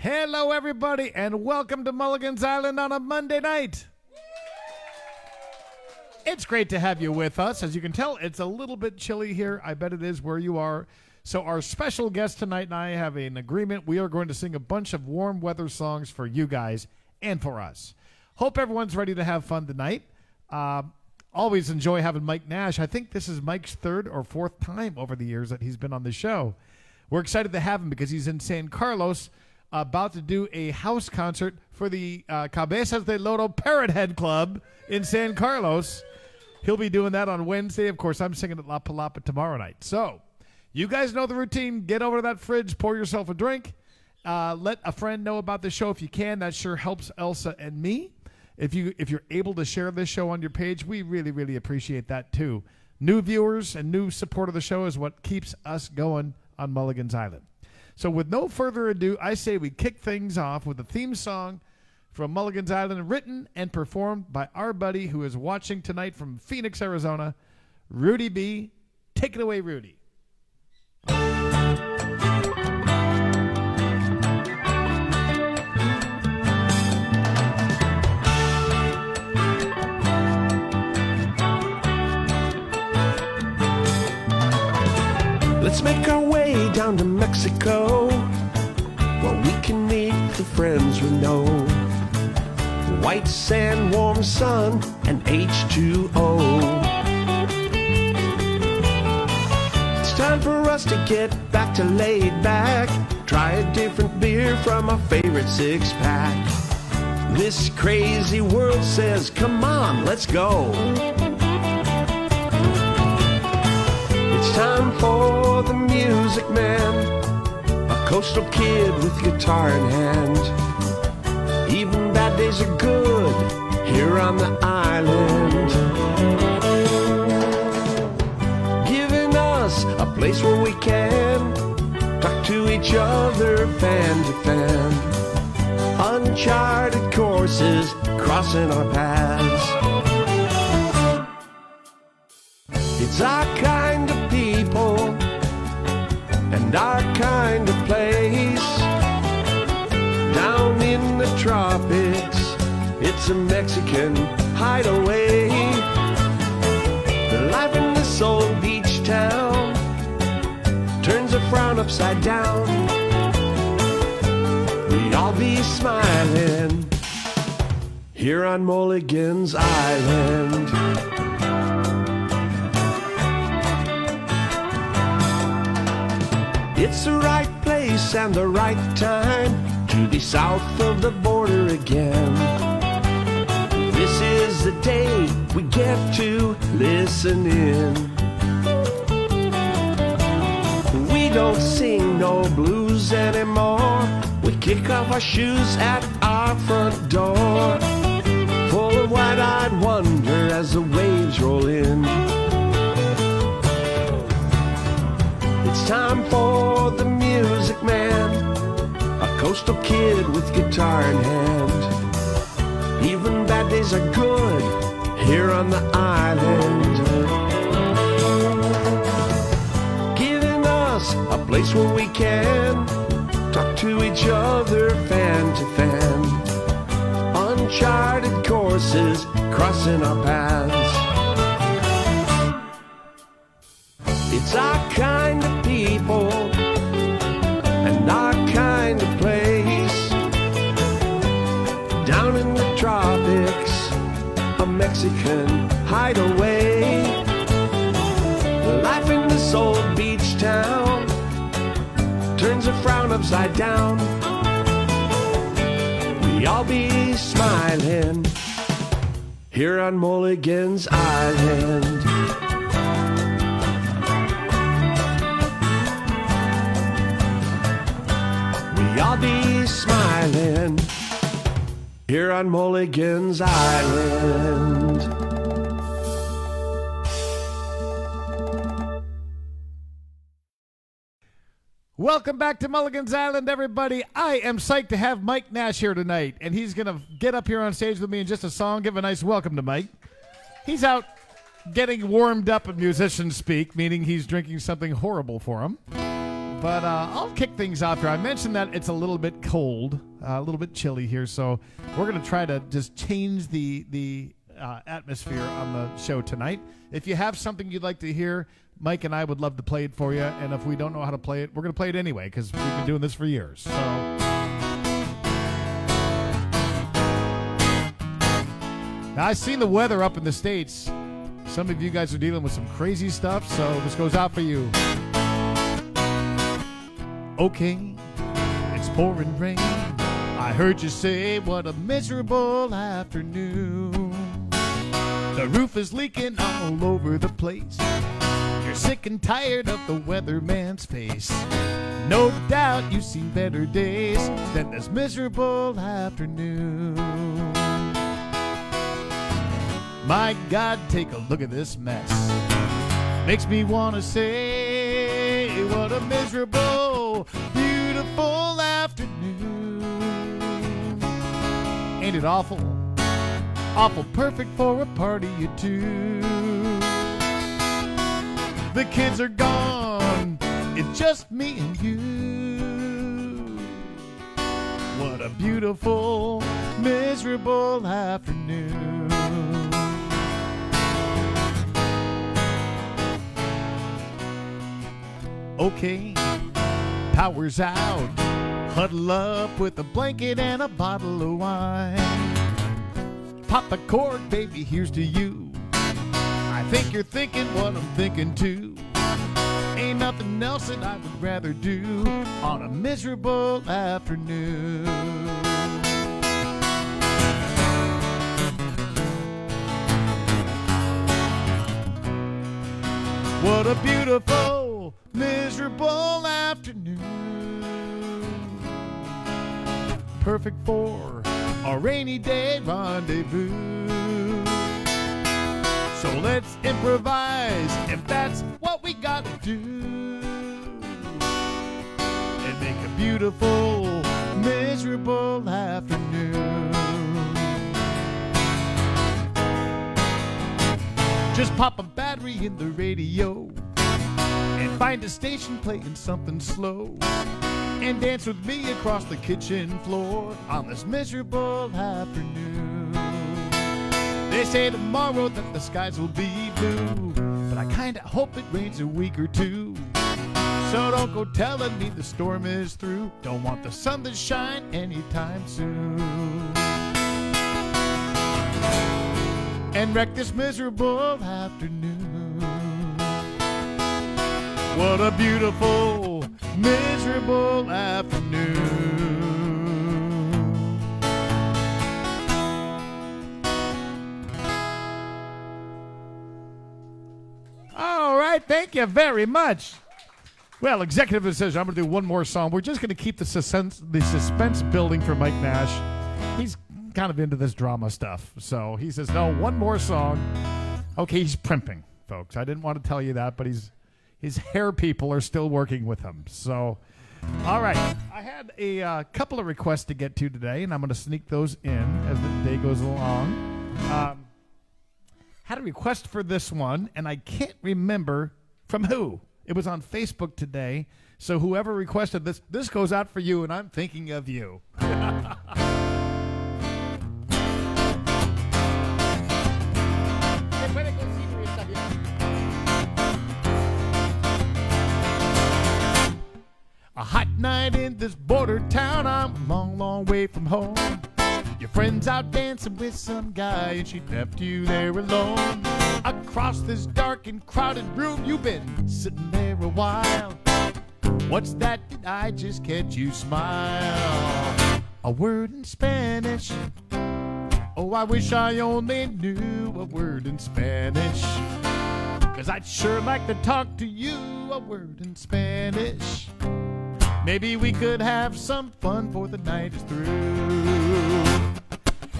Hello, everybody, and welcome to Mulligan's Island on a Monday night. It's great to have you with us. As you can tell, it's a little bit chilly here. I bet it is where you are. So our special guest tonight and I have an agreement. We are going to sing a bunch of warm weather songs for you guys and for us. Hope everyone's ready to have fun tonight. Always enjoy having Mike Nash. I think this is Mike's third or fourth time over the years that he's been on the show. We're excited to have him because he's in San Carlos, about to do a house concert for the Cabezas de Lodo Parrot Head Club in San Carlos. He'll be doing that on Wednesday. Of course, I'm singing at La Palapa tomorrow night. So you guys know the routine. Get over to that fridge, pour yourself a drink. Let a friend know about the show if you can. That sure helps Elsa and me. If you're able to share this show on your page, we really, really appreciate that too. New viewers and new support of the show is what keeps us going on Mulligan's Island. So with no further ado, I say we kick things off with a theme song from Mulligan's Island, written and performed by our buddy who is watching tonight from Phoenix, Arizona, Rudy B. Take it away, Rudy. Let's make our way down to Mexico, where we can meet the friends we know. White sand, warm sun, and H2O. It's time for us to get back to laid back. Try a different beer from our favorite six-pack. This crazy world says, come on, let's go. It's time for the music man, a coastal kid with guitar in hand. Even bad days are good here on the island, giving us a place where we can talk to each other fan to fan. Uncharted courses crossing our paths. It's our kind of people and our kind of place. Down in the tropics, it's a Mexican hideaway. The life in this old beach town turns a frown upside down. We'd all be smiling here on Mulligan's Island. It's the right place and the right time to be south of the border again. This is the day we get to listen in. We don't sing no blues anymore. We kick off our shoes at our front door, full of wide-eyed wonder as the waves roll in. It's time for the music man, a coastal kid with guitar in hand. Even bad days are good here on the island, giving us a place where we can talk to each other fan to fan. Uncharted courses crossing our paths. It's our kind of people and our kind of place. Down in the tropics, a Mexican hideaway. Life in this old beach town turns a frown upside down. We all be smiling here on Mulligan's Island. I'll be smiling here on Mulligan's Island. Welcome back to Mulligan's Island, everybody. I am psyched to have Mike Nash here tonight, and he's going to get up here on stage with me in just a song. Give a nice welcome to Mike. He's out getting warmed up at musician speak, meaning he's drinking something horrible for him. But I'll kick things off here. I mentioned that it's a little bit cold, a little bit chilly here, so we're going to try to just change the atmosphere on the show tonight. If you have something you'd like to hear, Mike and I would love to play it for you, and if we don't know how to play it, we're going to play it anyway because we've been doing this for years. So now, I've seen the weather up in the States. Some of you guys are dealing with some crazy stuff, so this goes out for you. Okay, it's pouring rain. I heard you say what a miserable afternoon. The roof is leaking all over the place. You're sick and tired of the weatherman's face. No doubt you've seen better days than this miserable afternoon. My God, take a look at this mess. Makes me want to say, what a miserable, beautiful afternoon. Ain't it awful? Awful perfect for a party or two. The kids are gone, it's just me and you. What a beautiful, miserable afternoon. Okay, power's out. Huddle up with a blanket and a bottle of wine. Pop the cork, baby, here's to you. I think you're thinking what I'm thinking too. Ain't nothing else that I would rather do on a miserable afternoon. What a beautiful, miserable afternoon. Perfect for a rainy day rendezvous. So let's improvise if that's what we gotta do, and make a beautiful, miserable afternoon. Just pop a battery in the radio and find a station playing something slow, and dance with me across the kitchen floor on this miserable afternoon. They say tomorrow that the skies will be blue, but I kinda hope it rains a week or two. So don't go telling me the storm is through. Don't want the sun to shine anytime soon and wreck this miserable afternoon. What a beautiful, miserable afternoon. All right, thank you very much. Well, executive decision, I'm going to do one more song. We're just going to keep the suspense building for Mike Nash. He's kind of into this drama stuff, so he says, no, one more song. Okay, he's primping, folks. I didn't want to tell you that, but his hair people are still working with him. So, all right. I had a couple of requests to get to today, and I'm going to sneak those in as the day goes along. Had a request for this one, and I can't remember from who. It was on Facebook today. So whoever requested this goes out for you, and I'm thinking of you. A hot night in this border town, I'm a long, long way from home. Your friend's out dancing with some guy, and she left you there alone. Across this dark and crowded room, you've been sitting there a while. What's that? Did I just catch you smile? A word in Spanish. Oh, I wish I only knew a word in Spanish, 'cause I'd sure like to talk to you a word in Spanish. Maybe we could have some fun before the night is through.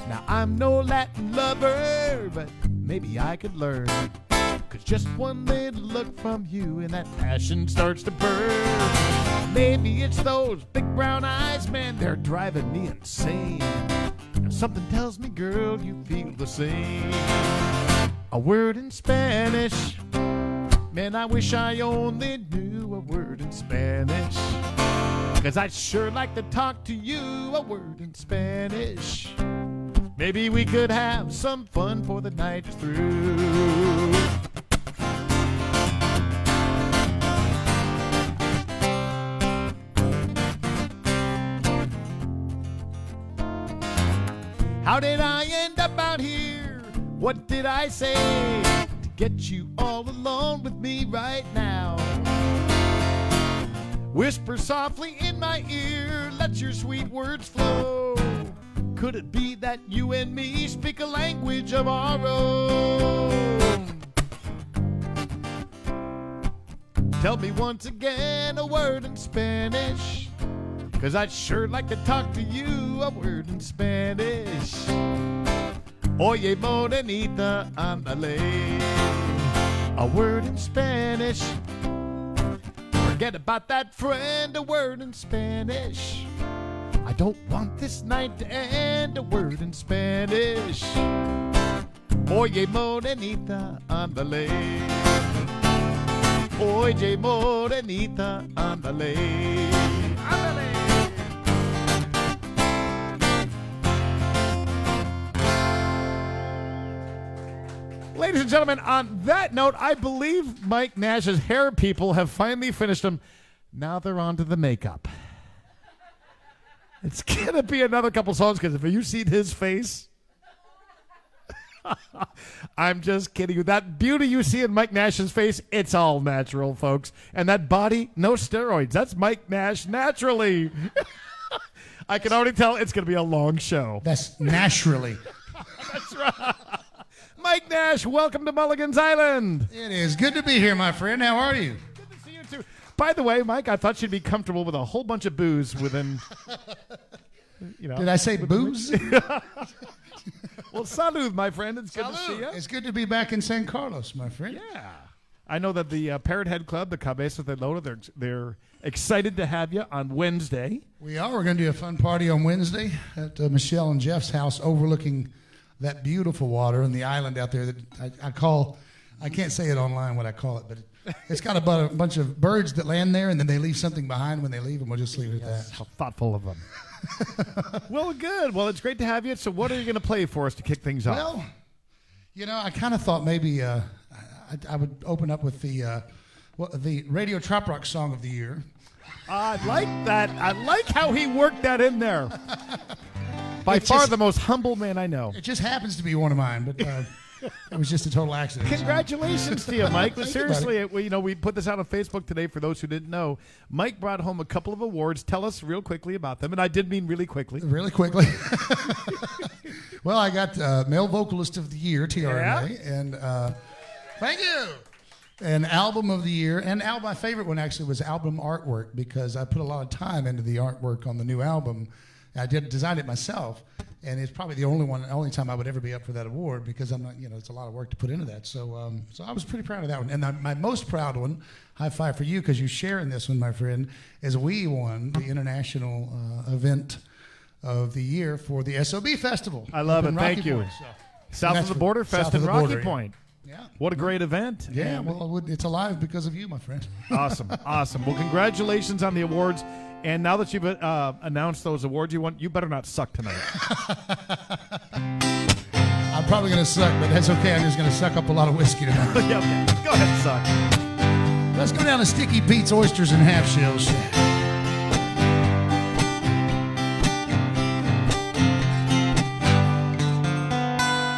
Now, I'm no Latin lover, but maybe I could learn. 'Cause just one little look from you and that passion starts to burn. Maybe it's those big brown eyes, man, they're driving me insane. Now, something tells me, girl, you feel the same. A word in Spanish. Man, I wish I only knew a word in Spanish. 'Cause I'd sure like to talk to you a word in Spanish. Maybe we could have some fun for the night through. How did I end up out here? What did I say to get you all alone with me right now? Whisper softly in my ear, let your sweet words flow. Could it be that you and me speak a language of our own? Tell me once again a word in Spanish, 'cause I'd sure like to talk to you a word in Spanish. Oye, morenita, ándale. A word in Spanish. Forget about that friend, a word in Spanish. I don't want this night to end, a word in Spanish. Oye, morenita, ándale. Oye, morenita, ándale. Ándale. Ladies and gentlemen, on that note, I believe Mike Nash's hair people have finally finished them. Now they're on to the makeup. It's going to be another couple songs, because if you see his face, I'm just kidding you. That beauty you see in Mike Nash's face, it's all natural, folks. And that body, no steroids. That's Mike Nash naturally. I can already tell it's going to be a long show. That's naturally. That's right. Mike Nash, welcome to Mulligan's Island. It is good to be here, my friend. How are you? Good to see you, too. By the way, Mike, I thought you'd be comfortable with a whole bunch of booze within, you know. Did I say booze? Well, salud, my friend. It's good Salud. to see you. It's good to be back in San Carlos, my friend. Yeah. I know that the Parrot Head Club, the Cabezas de Lota, they're excited to have you on Wednesday. We are. We're going to do a fun party on Wednesday at Michelle and Jeff's house overlooking that beautiful water and the island out there that I call, I can't say it online what I call it, but it's got a bunch of birds that land there, and then they leave something behind when they leave, and we'll just leave it at that. How thoughtful of them. Well, good. Well, it's great to have you. So what are you going to play for us to kick things off? Well, you know, I kind of thought maybe I would open up with the Radio Trop Rock Song of the Year. I like that. I like how he worked that in there. By far the most humble man I know. It just happens to be one of mine, but it was just a total accident. Congratulations to you, Mike. But Thank seriously, you, we put this out on Facebook today for those who didn't know. Mike brought home a couple of awards. Tell us real quickly about them. And I did mean really quickly. Really quickly. Well, I got Male Vocalist of the Year, TRMA, and thank you. And Album of the Year. And my favorite one actually was Album Artwork, because I put a lot of time into the artwork on the new album. I designed it myself, and it's probably the only time I would ever be up for that award, because I'm not, it's a lot of work to put into that. So I was pretty proud of that one. And my most proud one, high five for you, because you're sharing this one, my friend, is we won the international event of the year for the SOB Festival. I love it. Thank you. Point, South of the Border Fest in Rocky Point. Yeah. What a great event. Yeah, well, it's alive because of you, my friend. Awesome. Well, congratulations on the awards. And now that you've announced those awards you better not suck tonight. I'm probably going to suck, but that's okay. I'm just going to suck up a lot of whiskey tonight. Yeah, okay. Go ahead and suck. Let's go down to Sticky Pete's Oysters and Half Shells Shack.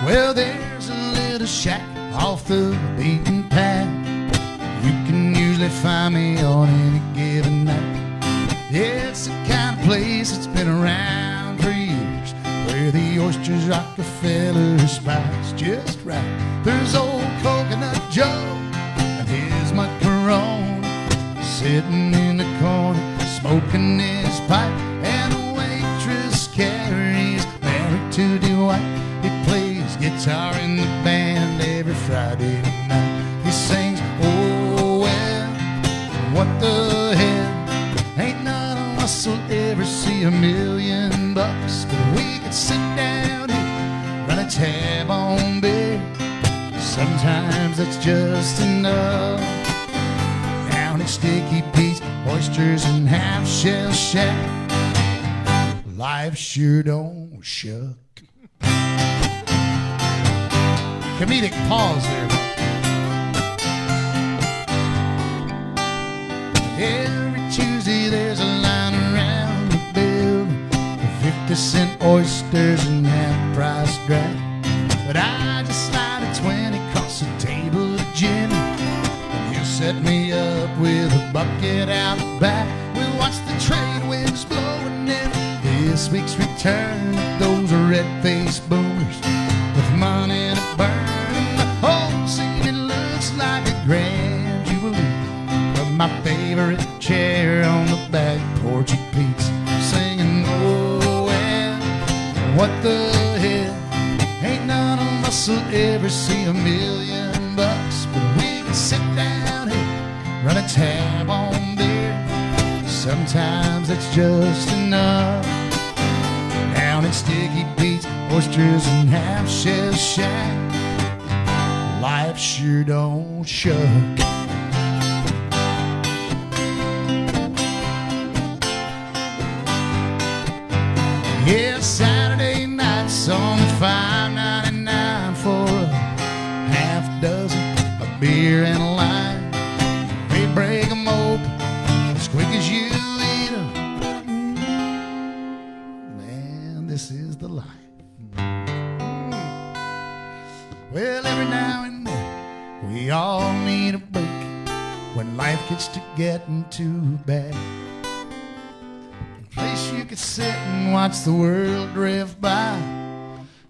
Well, there's a little shack off the beaten path. You can usually find me on any given night. It's the kind of place that's been around for years, where the oysters Rockefeller spice just right. There's old Coconut Joe and his macaron sitting in the corner smoking his pipe, and the waitress Carrie's married to Dwight. He plays guitar in the band every Friday night. He sings, oh well, what the hell, ain't none of us will ever see $1 million, but we could sit down here, run a tab on beer. Sometimes that's just enough. Sticky Pete's, oysters, and half-shell shack. Life sure don't shuck. Comedic pause there. Every Tuesday there's a line around the building for 50-cent oysters and half-price drag. But I just slide a 20 across the table to Jimmy, and he'll set me up with a bucket out back. We'll watch the trade winds blowing in this week's return of those red-faced boomers with money to burn. The whole scene, it looks like a grand jubilee. But my favorite chair on the back porch at Pete's, singing, oh, well, what the hell? Ain't none of us will ever see $1 million, but we can sit down here, run a tab on beer. Sometimes that's just enough. Down at Sticky Pete's, oysters and half-shell shack. Life sure don't shuck. Yeah, Saturday nights on $5.99 for a half dozen of beer and a lime. They break them open as quick as you eat them. Man, this is the life. Well, every now and then we all need a break when life gets to getting too bad. A place you could sit and watch the world drift by,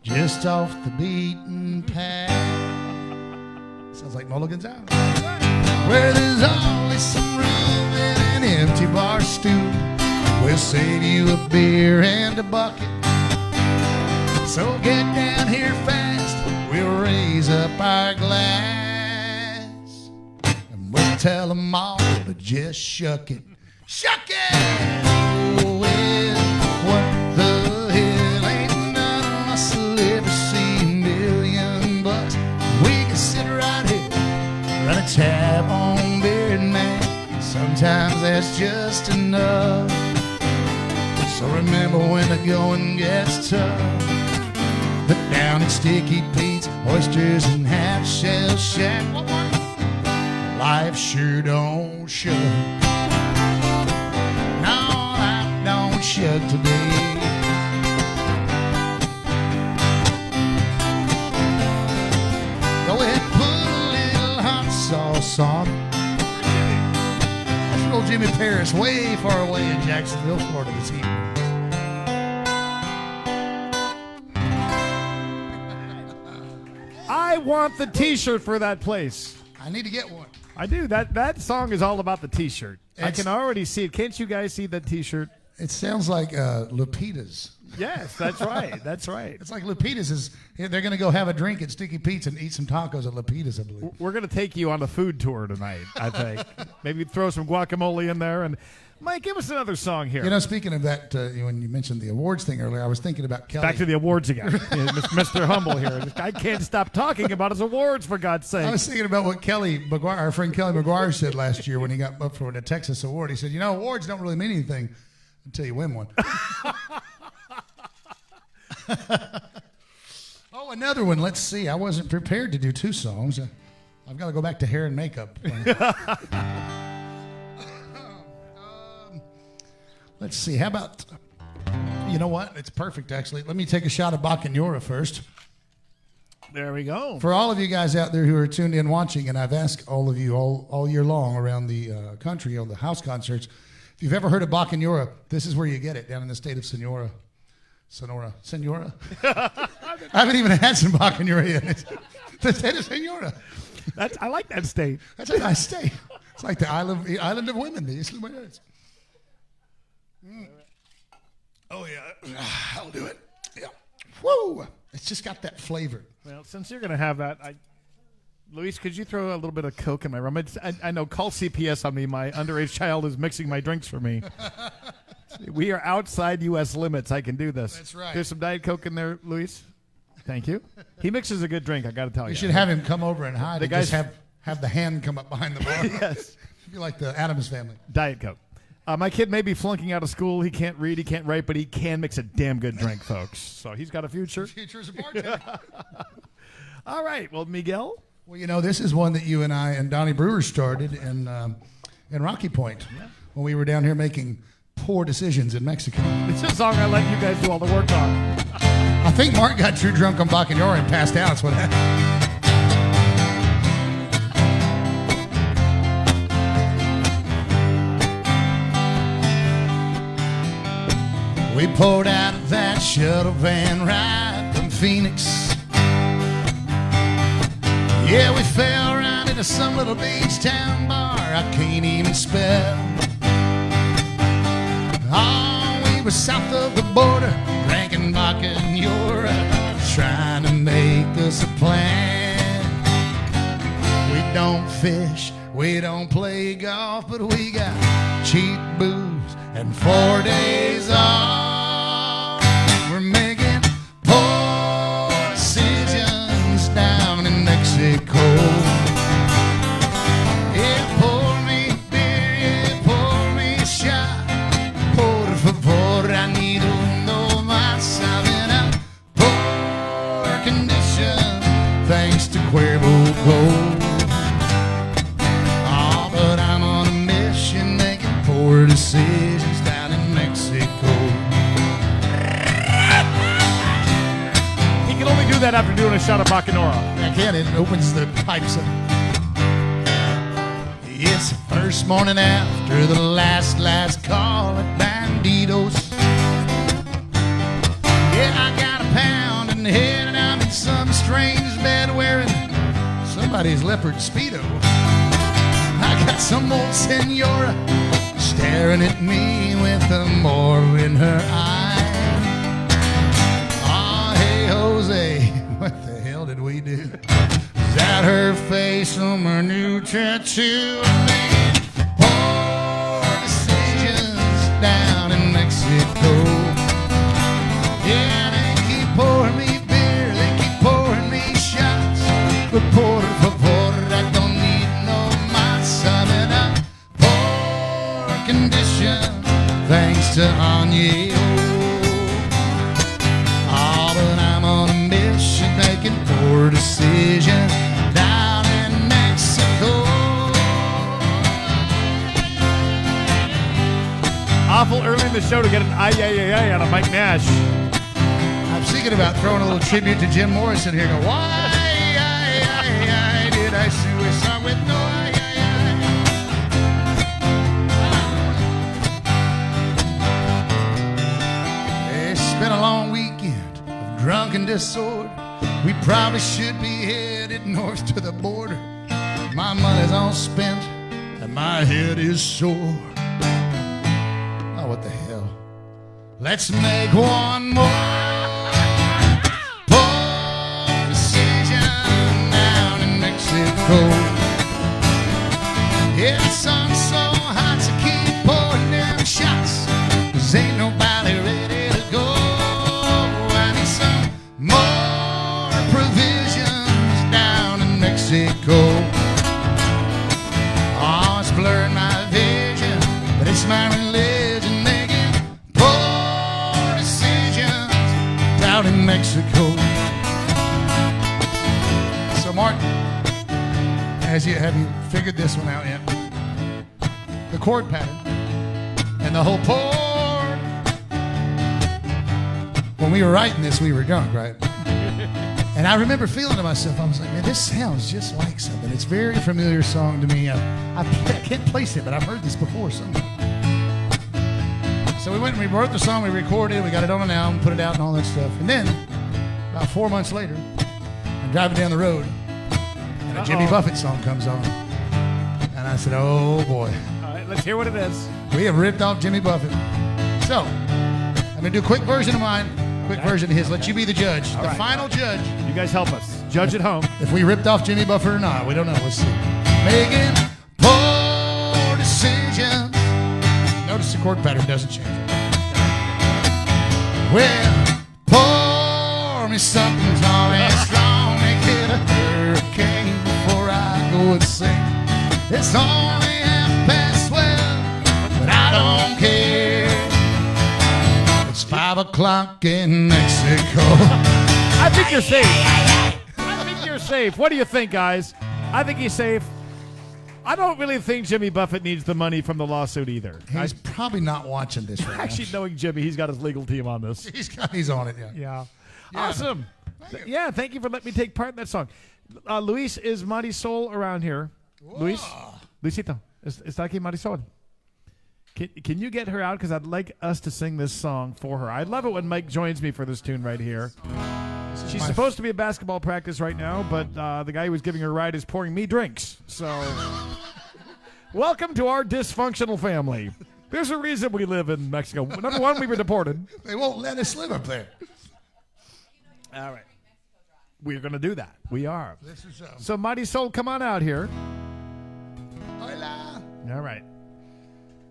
just off the beaten path. Sounds like Mulligan's out. Where there's always some room in an empty bar stool. We'll save you a beer and a bucket. So get down here fast, we'll raise up our glass, and we'll tell them all to just shuck it. Shuck it! Oh, well, what the hell? Ain't none of us will ever see $1 million bucks. We can sit right here, run a tab on beer and man. Sometimes that's just enough. So remember when the going gets tough, put down at Sticky Pete's, oysters and half-shell shack. Life sure don't shuck. No, life don't shuck today. Go ahead, put a little hot sauce on it. That's old Jimmy Paris, way far away in Jacksonville, Florida this evening. I want the T-shirt for that place. I need to get one. I do. That song is all about the T-shirt. I can already see it. Can't you guys see that T-shirt? It sounds like Lupita's. Yes, that's right. That's right. It's like Lupita's is, they're going to go have a drink at Sticky Pete's and eat some tacos at Lupita's, I believe. We're going to take you on a food tour tonight, I think. Maybe throw some guacamole in there. And Mike, give us another song here. You know, speaking of that, when you mentioned the awards thing earlier, I was thinking about Kelly. Back to the awards again. Mr. Humble here. This guy can't stop talking about his awards, for God's sake. I was thinking about what Kelly McGuire, our friend Kelly McGuire, said last year when he got up for the Texas award. He said, you know, awards don't really mean anything until you win one. Oh, another one. Let's see. I wasn't prepared to do two songs. I've got to go back to hair and makeup. Let's see. How about, you know what? It's perfect, actually. Let me take a shot of bacanora first. There we go. For all of you guys out there who are tuned in watching, and I've asked all of you all year long around the country on the house concerts, if you've ever heard of bacanora, this is where you get it, down in the state of Sonora. I haven't even had some bacanora yet. The state of Sonora. I like that state. That's a nice state. It's like the island of women. Oh, yeah. I'll do it. Yeah. Woo! It's just got that flavor. Well, since you're going to have that, Luis, could you throw a little bit of Coke in my rum? I know, call CPS on me. My underage child is mixing my drinks for me. We are outside U.S. limits. I can do this. That's right. There's some Diet Coke in there, Luis. Thank you. He mixes a good drink, I got to tell you. You should have him come over and hide. The guys just have the hand come up behind the bar. Yes. You're like the Addams Family. Diet Coke. My kid may be flunking out of school. He can't read, he can't write, but he can mix a damn good drink, folks. So he's got a future. Future as a bartender. All right. Well, Miguel. Well, this is one that you and I and Donnie Brewer started in Rocky Point when we were down here making poor decisions in Mexico. It's a song I let you guys do all the work on. I think Mark got too drunk on bacanora and passed out. That's what happened. We pulled out of that shuttle van right from Phoenix. Yeah, we fell right into some little beach town bar I can't even spell. Oh, we were south of the border, drinking bacanora, trying to make us a plan. We don't fish, we don't play golf, but we got cheap booze and 4 days off. We're making poor decisions down in Mexico. Yeah, pour me beer, yeah, pour me a shot. Por favor, I need uno más. I'm in a poor condition, thanks to Cuervo Gold. Oh, but I'm on a mission, making poor decisions down in Mexico. He can only do that after doing a shot of bacanora. I can, it opens the pipes up. It's the first morning after the last call at Banditos. Yeah, I got a pound in the head and I'm in some strange bed wearing somebody's leopard Speedo. I got some old senora staring at me with the moral in her eye. Oh, hey, Jose, what the hell did we do? Is that her face on my new tattoo? I'm making poor decisions down in Mexico. Yeah, they keep pouring me beer, they keep pouring me shots. But por favor, I don't need no mas. I'm in a poor condition, thanks to Anya. Oh, but I'm on a mission, making poor decisions down in Mexico. Awful early in the show to get an ay out of Mike Nash. I'm thinking about throwing a little tribute to Jim Morrison here. Go, why did I sue a song with no ay? It's been a long weekend of drunken disorder. We probably should be headed north to the border. My money's all spent and my head is sore. Oh, what the hell? Let's make one more poor decision down in Mexico. Yeah, the sun's so hot, so keep pouring them shots, 'cause ain't nobody ready to go. I need some more provisions down in Mexico. Oh, it's blurring my vision, but it's my religion, making poor decisions down in Mexico. So, Mark, have you figured this one out yet? The chord pattern and the whole chord. When we were writing this, we were drunk, right? And I remember feeling to myself, I was like, man, this sounds just like something. It's a very familiar song to me. I can't place it, but I've heard this before somewhere. So we went and we wrote the song, we recorded it, we got it on an album, put it out and all that stuff. And then, about 4 months later, I'm driving down the road, and a Jimmy Buffett song comes on. And I said, oh boy. All right, let's hear what it is. We have ripped off Jimmy Buffett. So, I'm going to do a quick version of mine, quick version of his. Let you be the judge, the final judge. You guys help us. Judge at home. If we ripped off Jimmy Buffett or not, we don't know. Let's see. Making poor decisions. Notice the chord pattern doesn't change. Well, pour me something tall and strong. Make it a hurricane before I go and sing. It's only half o'clock in Mexico. I think you're safe. I think you're safe. What do you think, guys? I think he's safe. I don't really think Jimmy Buffett needs the money from the lawsuit either. He's probably not watching this right Actually, knowing Jimmy, he's got his legal team on this. He's on it, yeah. Yeah. Yeah. Awesome. Yeah, thank you for letting me take part in that song. Luis, is Marisol around here? Whoa. Luisito, está aquí Marisol? Can you get her out? Because I'd like us to sing this song for her. I love it when Mike joins me for this tune right here. She's supposed to be at basketball practice right now, but the guy who was giving her a ride is pouring me drinks. So, welcome to our dysfunctional family. There's a reason we live in Mexico. Number one, we were deported. They won't let us live up there. All right. We're going to do that. We are. This is So, Marisol, come on out here. Hola. All right.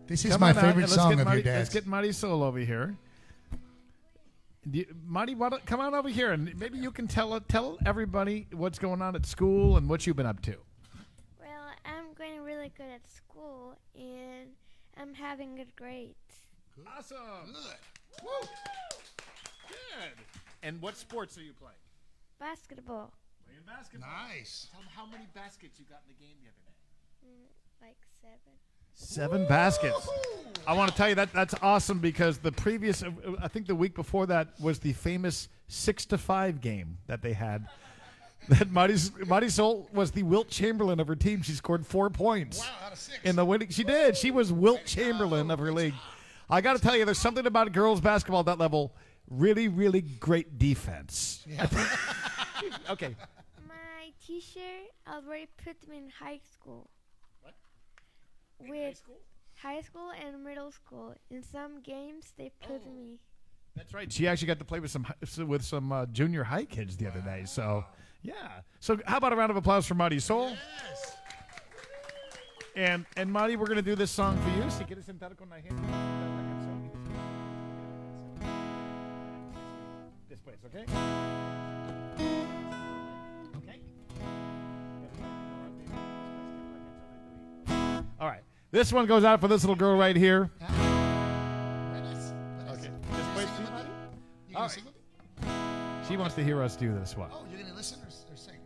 This is my favorite song of your dad's. Let's get Marisol over here. Marty, come on over here, and maybe you can tell everybody what's going on at school and what you've been up to. Well, I'm going really good at school, and I'm having good grades. Awesome. Good. Woo. Good. And what sports are you playing? Basketball. Playing basketball. Nice. Tell them how many baskets you got in the game the other day. Like 7. 7 baskets. I want to tell you that's awesome because the previous, I think the week before that was the famous 6-5 game that they had. That Marisol was the Wilt Chamberlain of her team. She scored 4 points. Wow, out of 6. In the winning, she did. She was Wilt Chamberlain of her league. I got to tell you, there's something about girls basketball at that level. Really, really great defense. Yeah. Okay. My teacher already put me in high school. What? With high school and middle school. In some games, they put me. That's right. She actually got to play with some junior high kids the other day. So, yeah. So, how about a round of applause for Marisol? Yes. And Mari, we're going to do this song for you. Si quieres sentar con la gente. Después, okay? Okay. All right. This one goes out for this little girl right here. Okay. Después, sí, Mari? You gonna sing with me? She wants to hear us do this one. Oh, you're going to listen or sing?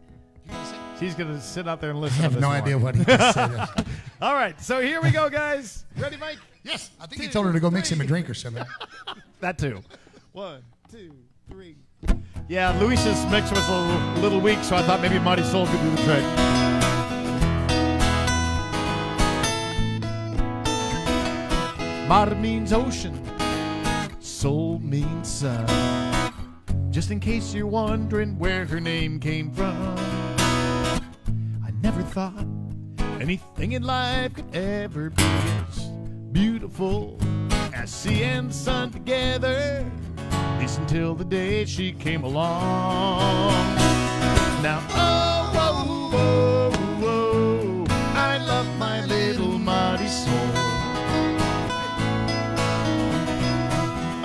You going to sing? She's going to sit out there and listen I have to this no one. idea what he just said. All right. So here we go, guys. Ready, Mike? Yes. I think he told her to go mix him a drink or something. That too. 1, 2, 3. Yeah, Luis's mix was a little weak, so I thought maybe Marisol could do the trick. Mar means ocean, soul means sun. Just in case you're wondering where her name came from, I never thought anything in life could ever be as beautiful as sea and sun together. At least until the day she came along. Now, oh, whoa, whoa, whoa, I love my little Marisol.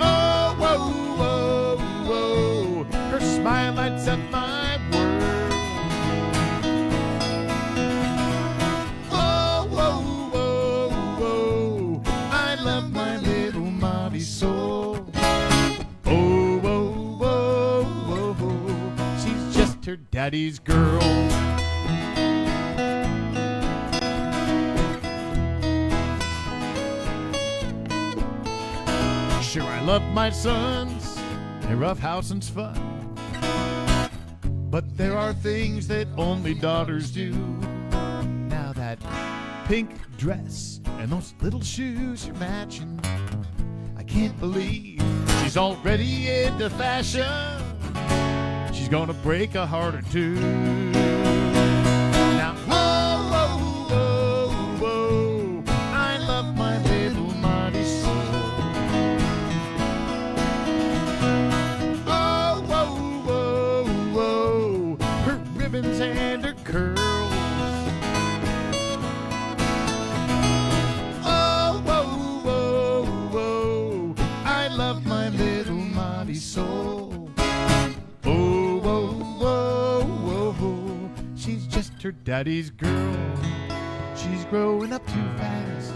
Oh, whoa, whoa, whoa, her smile lights up my world. Oh, whoa, whoa, whoa, I love my little Marisol. Her daddy's girl. Sure, I love my sons, their roughhousing's fun, but there are things that only daughters do. Now that pink dress and those little shoes you're matching, I can't believe she's already into fashion. She's gonna break a heart or two. Now, whoa, whoa, whoa, whoa, I love my little Marisol. Oh, whoa, whoa, whoa, her ribbons and her curls. Oh, whoa, whoa, whoa, I love my little Marisol. Her daddy's girl. She's growing up too fast,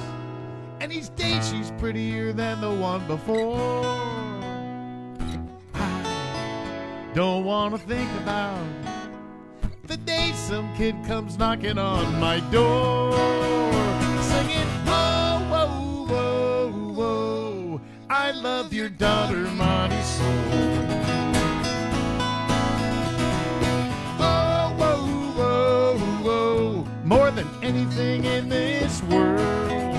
and each day she's prettier than the one before. Don't want to think about the day some kid comes knocking on my door, singing, whoa, whoa, whoa, whoa, I love your daughter, Monty Soul. Whoa, whoa, whoa, whoa, more than anything in this world.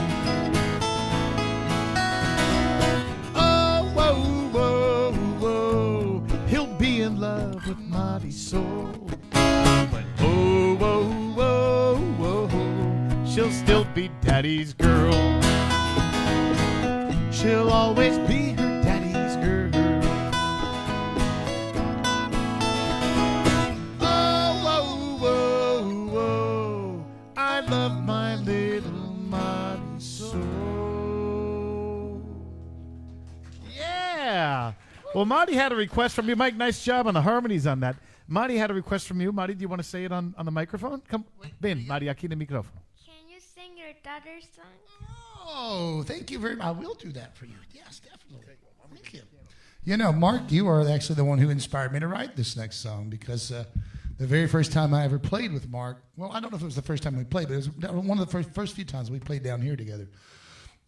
Oh, whoa, whoa, whoa, he'll be in love with Monty Soul. But whoa, whoa, whoa, whoa, she'll still be Daddy's girl. She'll always be her daddy's girl. Oh, whoa, whoa, whoa, I love my little Monty Soul. Yeah. Well, Monty had a request from you. Mike, nice job on the harmonies on that. Marty had a request from you. Marty, do you want to say it on the microphone? Come, Ben, Marty, aquí en el micrófono. Can you sing your daughter's song? Oh, thank you very much. I will do that for you. Yes, definitely. Thank you. You know, Mark, you are actually the one who inspired me to write this next song because the very first time I ever played with Mark, well, I don't know if it was the first time we played, but it was one of the first few times we played down here together.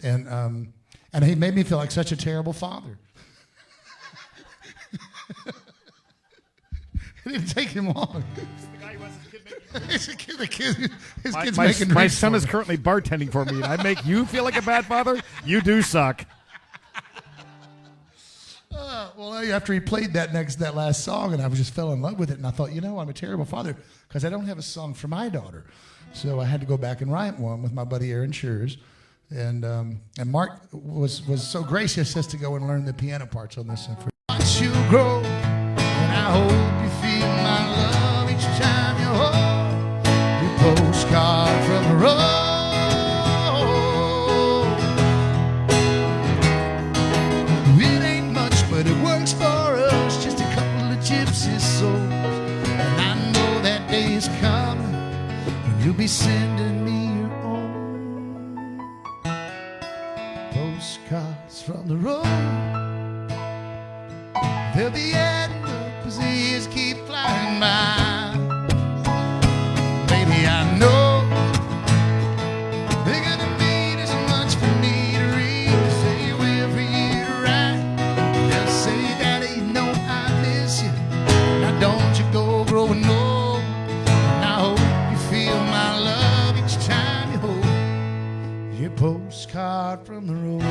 And he made me feel like such a terrible father. It didn't take him long. The guy who has his kid making His kid's my making my drinks son for is me. currently bartending for me, and I make you feel like a bad father? You do suck. Well, after he played that last song, and I just fell in love with it, and I thought, you know, I'm a terrible father because I don't have a song for my daughter, so I had to go back and write one with my buddy Aaron Schurz, and Mark was so gracious as to go and learn the piano parts on this. Watch you grow, and I hope you feel my love each time you hold your postcard from the road. It ain't much, but it works for us, just a couple of gypsy souls. And I know that day is coming when you'll be sending me your own postcards from the road. They'll be adding up as the years keep flying by. Baby, I know they're gonna mean as much for me to read, say a word for you to write. They'll say, Daddy, you know I miss you. Now don't you go growing old. And I hope you feel my love each time you hold your postcard from the road.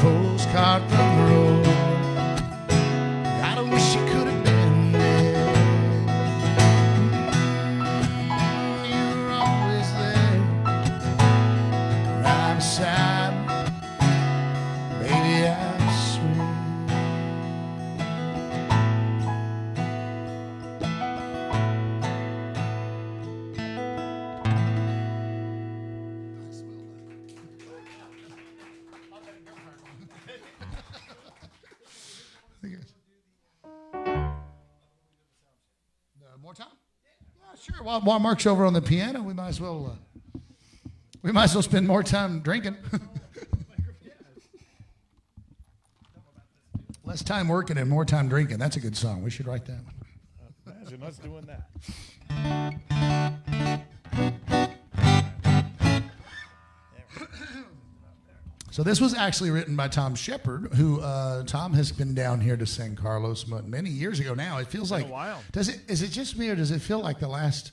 Postcard from the road. God, I wish you could have been there. You were always there, right beside me. Baby, I swear. More time? Yeah, sure. While Mark's over on the piano, we might as well spend more time drinking. Less time working and more time drinking. That's a good song. We should write that one. Imagine us doing that. So this was actually written by Tom Shepard, who Tom has been down here to sing Carlos many years ago now. It feels like a while. Is it just me, or does it feel like the last,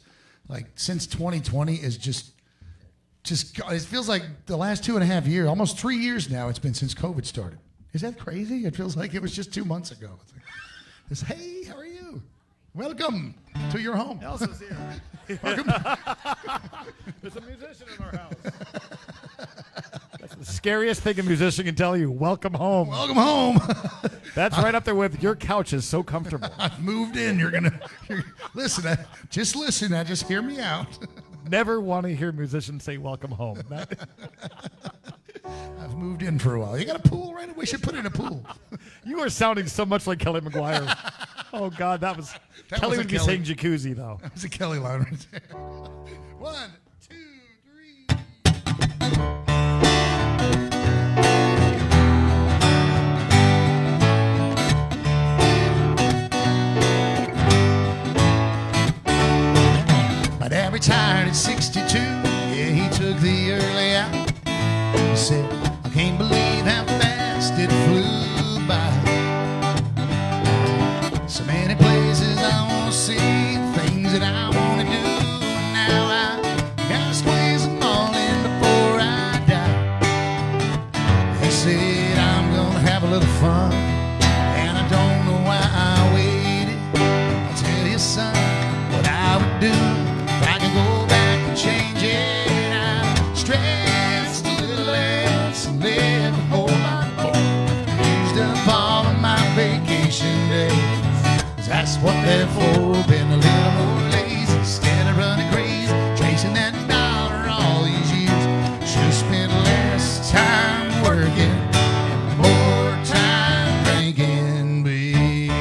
since 2020 is just it feels like the last 2.5 years, almost 3 years now it's been since COVID started. Is that crazy? It feels like it was just 2 months ago. It's hey, how are you? Welcome to your home. Elsa's here. Welcome. There's a musician in our house. That's the scariest thing a musician can tell you. Welcome home. Welcome home. That's right up there with your couch is so comfortable. I've moved in. Listen. Just listen. Just hear me out. Never want to hear musicians say welcome home. I've moved in for a while. You got a pool, right? We should put in a pool. You are sounding so much like Kelly McGuire. Oh, God, that Kelly would be saying jacuzzi, though. That was a Kelly line right there. 1, 2, 3. My dad retired at 62. Yeah, he took the early out. He said, I can't believe how fast it flew by. So many places I want to see, things that I want to do, and now I gotta squeeze them all in before I die. He said, I'm gonna have a little fun, and I don't know why I waited. I'll tell you, son, what I would do if I could go back and change it. I stressed a little less and lived a whole lot more. Used up all of my vacation days. That's what they're for, been a little more lazy, instead of running crazy, chasing that dollar all these years. Should've spent less time working, more time drinking beer.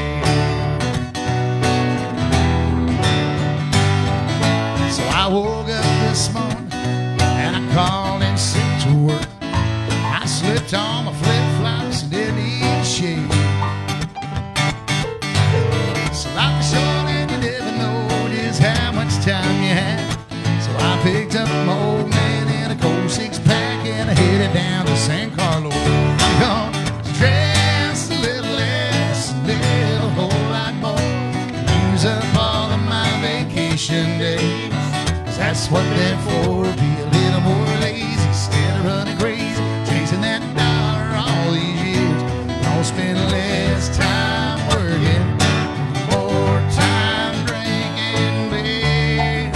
So I woke up this morning, and I called in sick to work. I slipped on my flip-flops and didn't even shave. Time you had. So I picked up my old man in a cold six-pack and I headed down to San Carlos. I'm gonna dress a little less, live a whole lot more, use up all of my vacation days. 'Cause that's what they're for, be a little more lazy, instead of running crazy, chasing that dollar all these years. I'll spend less time working, more time drinking beer.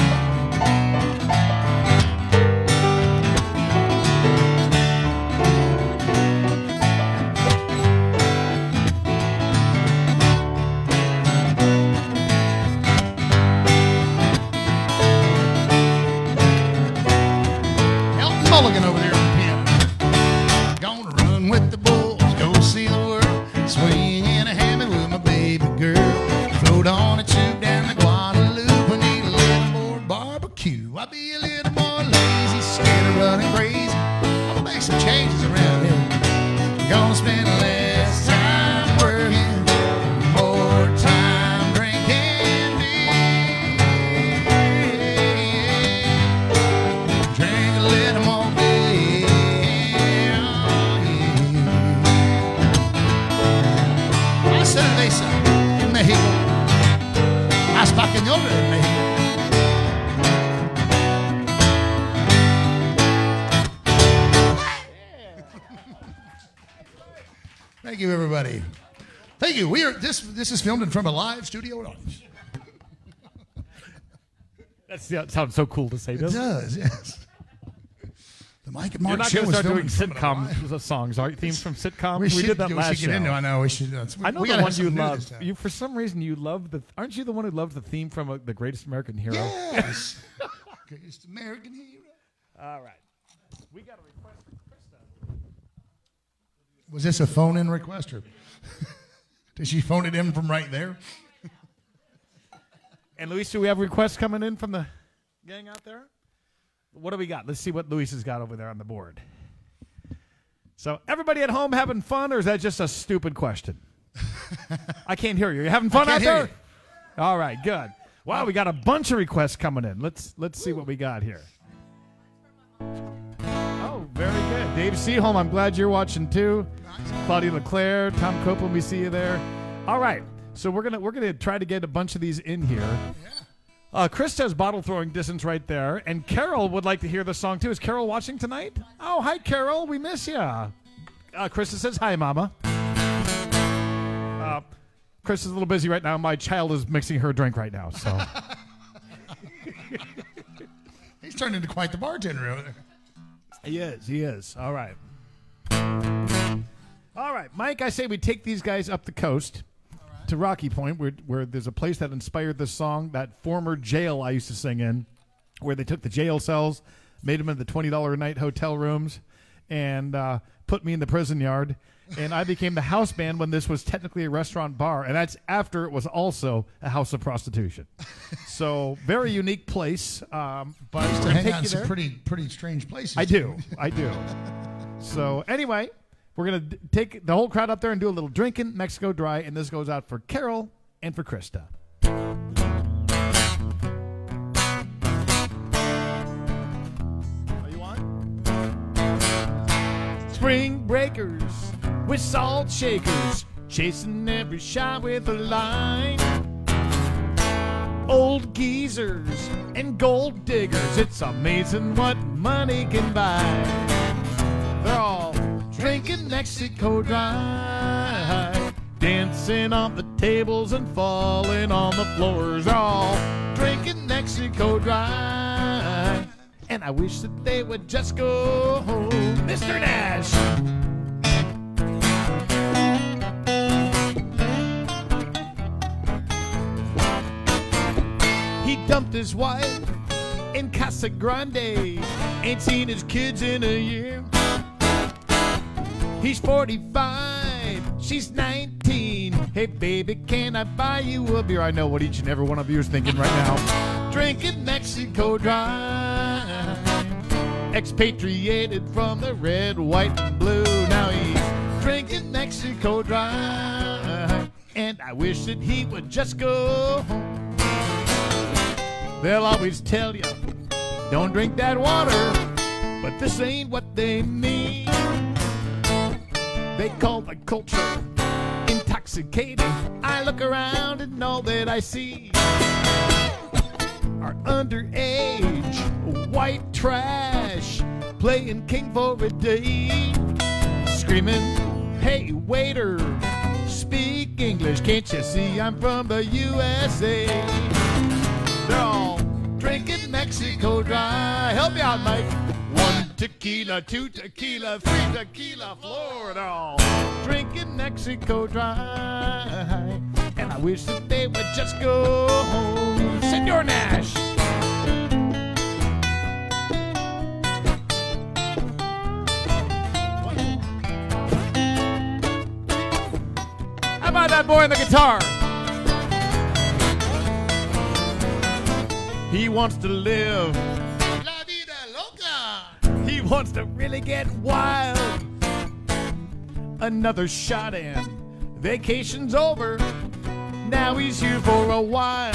Mulligan over there on the piano. Gonna run with the bulls, go see the world, swing in a hammock with my baby girl, float on a tube down the Guadalupe. I need a little more barbecue. I'll be a little more lazy, scared of running crazy. I'm gonna make some changes around here. Gonna spend less time working, more time drinking beer. Drink a little more beer. I cerveza en México, más bacanora en México. Thank you, everybody. Thank you. We are this is filmed in front of a live studio audience. That sounds so cool to say, It doesn't it? does, yes. The Mike and You're Mark not show going to was start filmed doing in front of a sitcom live- songs, are themes from sitcoms? We did that last We should get into. show. I know we should. I know we the gotta one have you something new love. this time. You, for some reason, you love the. Aren't you the one who loves the theme from The Greatest American Hero? Yes. Greatest American hero. All right. We got a request from Krista. Was this a phone-in request, or did she phone it in from right there? And Luis, do we have requests coming in from the gang out there? What do we got? Let's see what Luis has got over there on the board. So, everybody at home having fun, or is that just a stupid question? I can't hear you. You having fun I out can't hear there? All right, good. Wow, we got a bunch of requests coming in. Let's see what we got here. Oh, very good. Dave Seaholm, I'm glad you're watching too. Claudia LeClaire, Tom Copeland, we see you there. All right, so we're gonna try to get a bunch of these in here. Krista's bottle throwing distance right there, and Carol would like to hear the song too. Is Carol watching tonight? Oh, hi, Carol. We miss you. Krista says hi, Mama. Chris is a little busy right now. My child is mixing her drink right now, so. He's turned into quite the bartender over there. He is. All right. All right, Mike, I say we take these guys up the coast to Rocky Point, where there's a place that inspired this song, that former jail I used to sing in, where they took the jail cells, made them into the $20 a night hotel rooms, and put me in the prison yard. And I became the house band when this was technically a restaurant bar, and that's after it was also a house of prostitution. So very unique place. But I used to we're gonna hang take out in you some there. pretty strange places. I do. So anyway, we're going to take the whole crowd up there and do a little drinking, Mexico Dry, and this goes out for Carol and for Krista. Spring breakers with salt shakers, chasing every shot with a line. Old geezers and gold diggers, it's amazing what money can buy. They're all drinking Mexico Dry, dancing on the tables and falling on the floors. They're all drinking Mexico Dry, and I wish that they would just go home. Mr. Nash. He dumped his wife in Casa Grande, ain't seen his kids in a year. He's 45, she's 19. Hey baby, can I buy you a beer? I know what each and every one of you is thinking right now. Drinking Mexico Dry, expatriated from the red, white, and blue. Now he's drinking Mexico Dry, and I wish that he would just go home. They'll always tell you, don't drink that water, but this ain't what they mean. They call the culture intoxicating. I look around and all that I see are underage, white trash, playing king for a day, screaming, hey waiter, speak English, can't you see I'm from the USA? They're all drinking Mexico Dry. Help me out, Mike. 1 tequila, 2 tequila, 3 tequila, Florida. They're all drinking Mexico Dry, and I wish that they would just go home. Senor Nash. How about that boy on the guitar? He wants to live La vida loca. He wants to really get wild. Another shot and vacation's over. Now he's here for a while.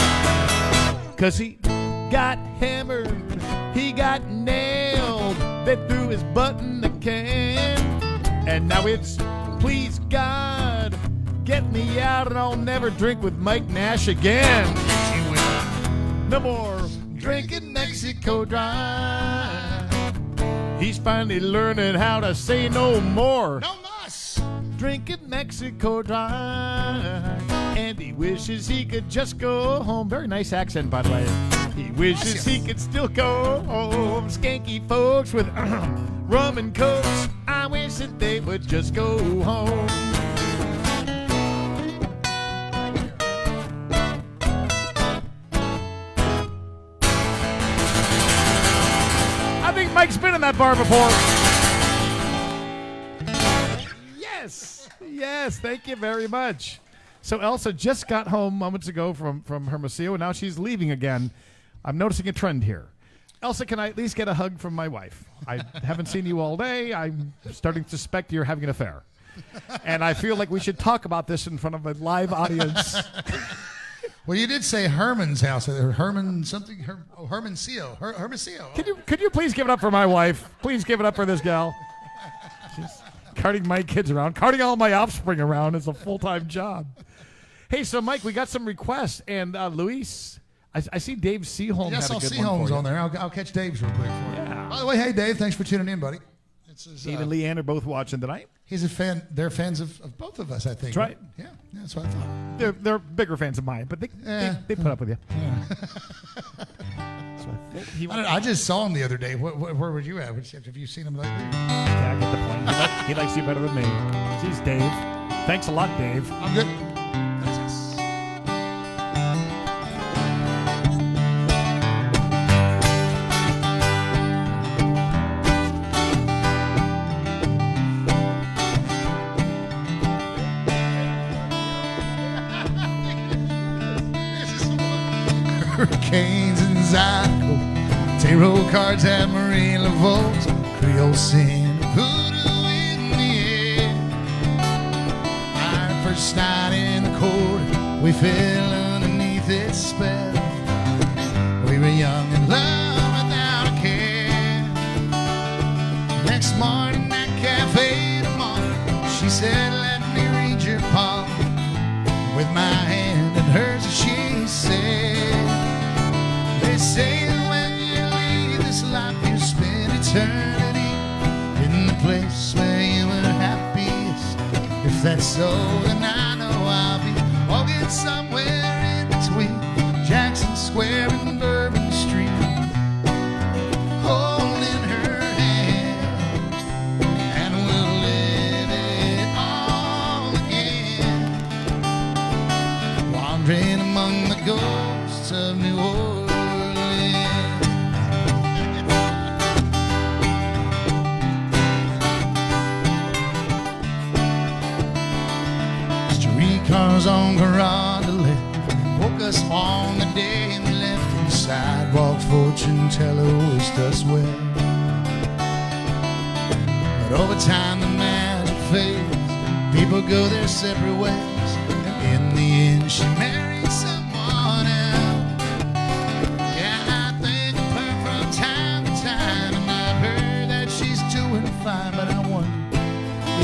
'Cause he got hammered, he got nailed. They threw his butt in the can. And now it's, please God, get me out and I'll never drink with Mike Nash again. No more drinking Mexico Dry. He's finally learning how to say no more. No mas. Drinking Mexico Dry. And he wishes he could just go home. Very nice accent, by the way. He wishes he could still go home. Skanky folks with rum and cokes. I wish that they would just go home. Mike's been in that bar before. Yes, yes, thank you very much. So Elsa just got home moments ago from Hermosillo, and now she's leaving again. I'm noticing a trend here. Elsa, can I at least get a hug from my wife? I haven't seen you all day. I'm starting to suspect you're having an affair. And I feel like we should talk about this in front of a live audience. Well, you did say Herman's house. Herman something. Hermosillo. Hermosillo. Could you please give it up for my wife? Please give it up for this gal. She's carting my kids around. Carting all my offspring around is a full-time job. Hey, so Mike, we got some requests. And Luis, I see Dave Seaholm. Yes, had a good Seaholm's one on there. I'll catch Dave's real quick for you. Yeah. By the way, hey, Dave, thanks for tuning in, buddy. Dave and Leanne are both watching tonight. He's a fan. They're fans of both of us, I think. That's right. Yeah, that's what I thought. They're bigger fans of mine, but they put up with you. Yeah. I just saw him the other day. Where were you at? Have you seen him lately? Yeah, I get the point. He likes you better than me. Jeez, Dave. Thanks a lot, Dave. I'm good. Hurricanes and Zydeco, tarot cards at Marie Lavelle's, Creole sin, voodoo in the air. Our first night in the court, we fell underneath its spell. We were young and loved without a care. Next morning at cafe, eternity in the place where you were happiest. If that's so, then I know I'll be walking somewhere in between Jackson Square and Bourbon Street, holding her hand, and we'll live it all again, wandering among the ghosts of New Orleans. Streetcars on Carondelet woke us on the day we left, and sidewalk fortune teller wished us well. But over time the magic fades, people go their separate ways, and in the end she married someone else. Yeah, I think of her from time to time, and I've heard that she's doing fine, but I wonder,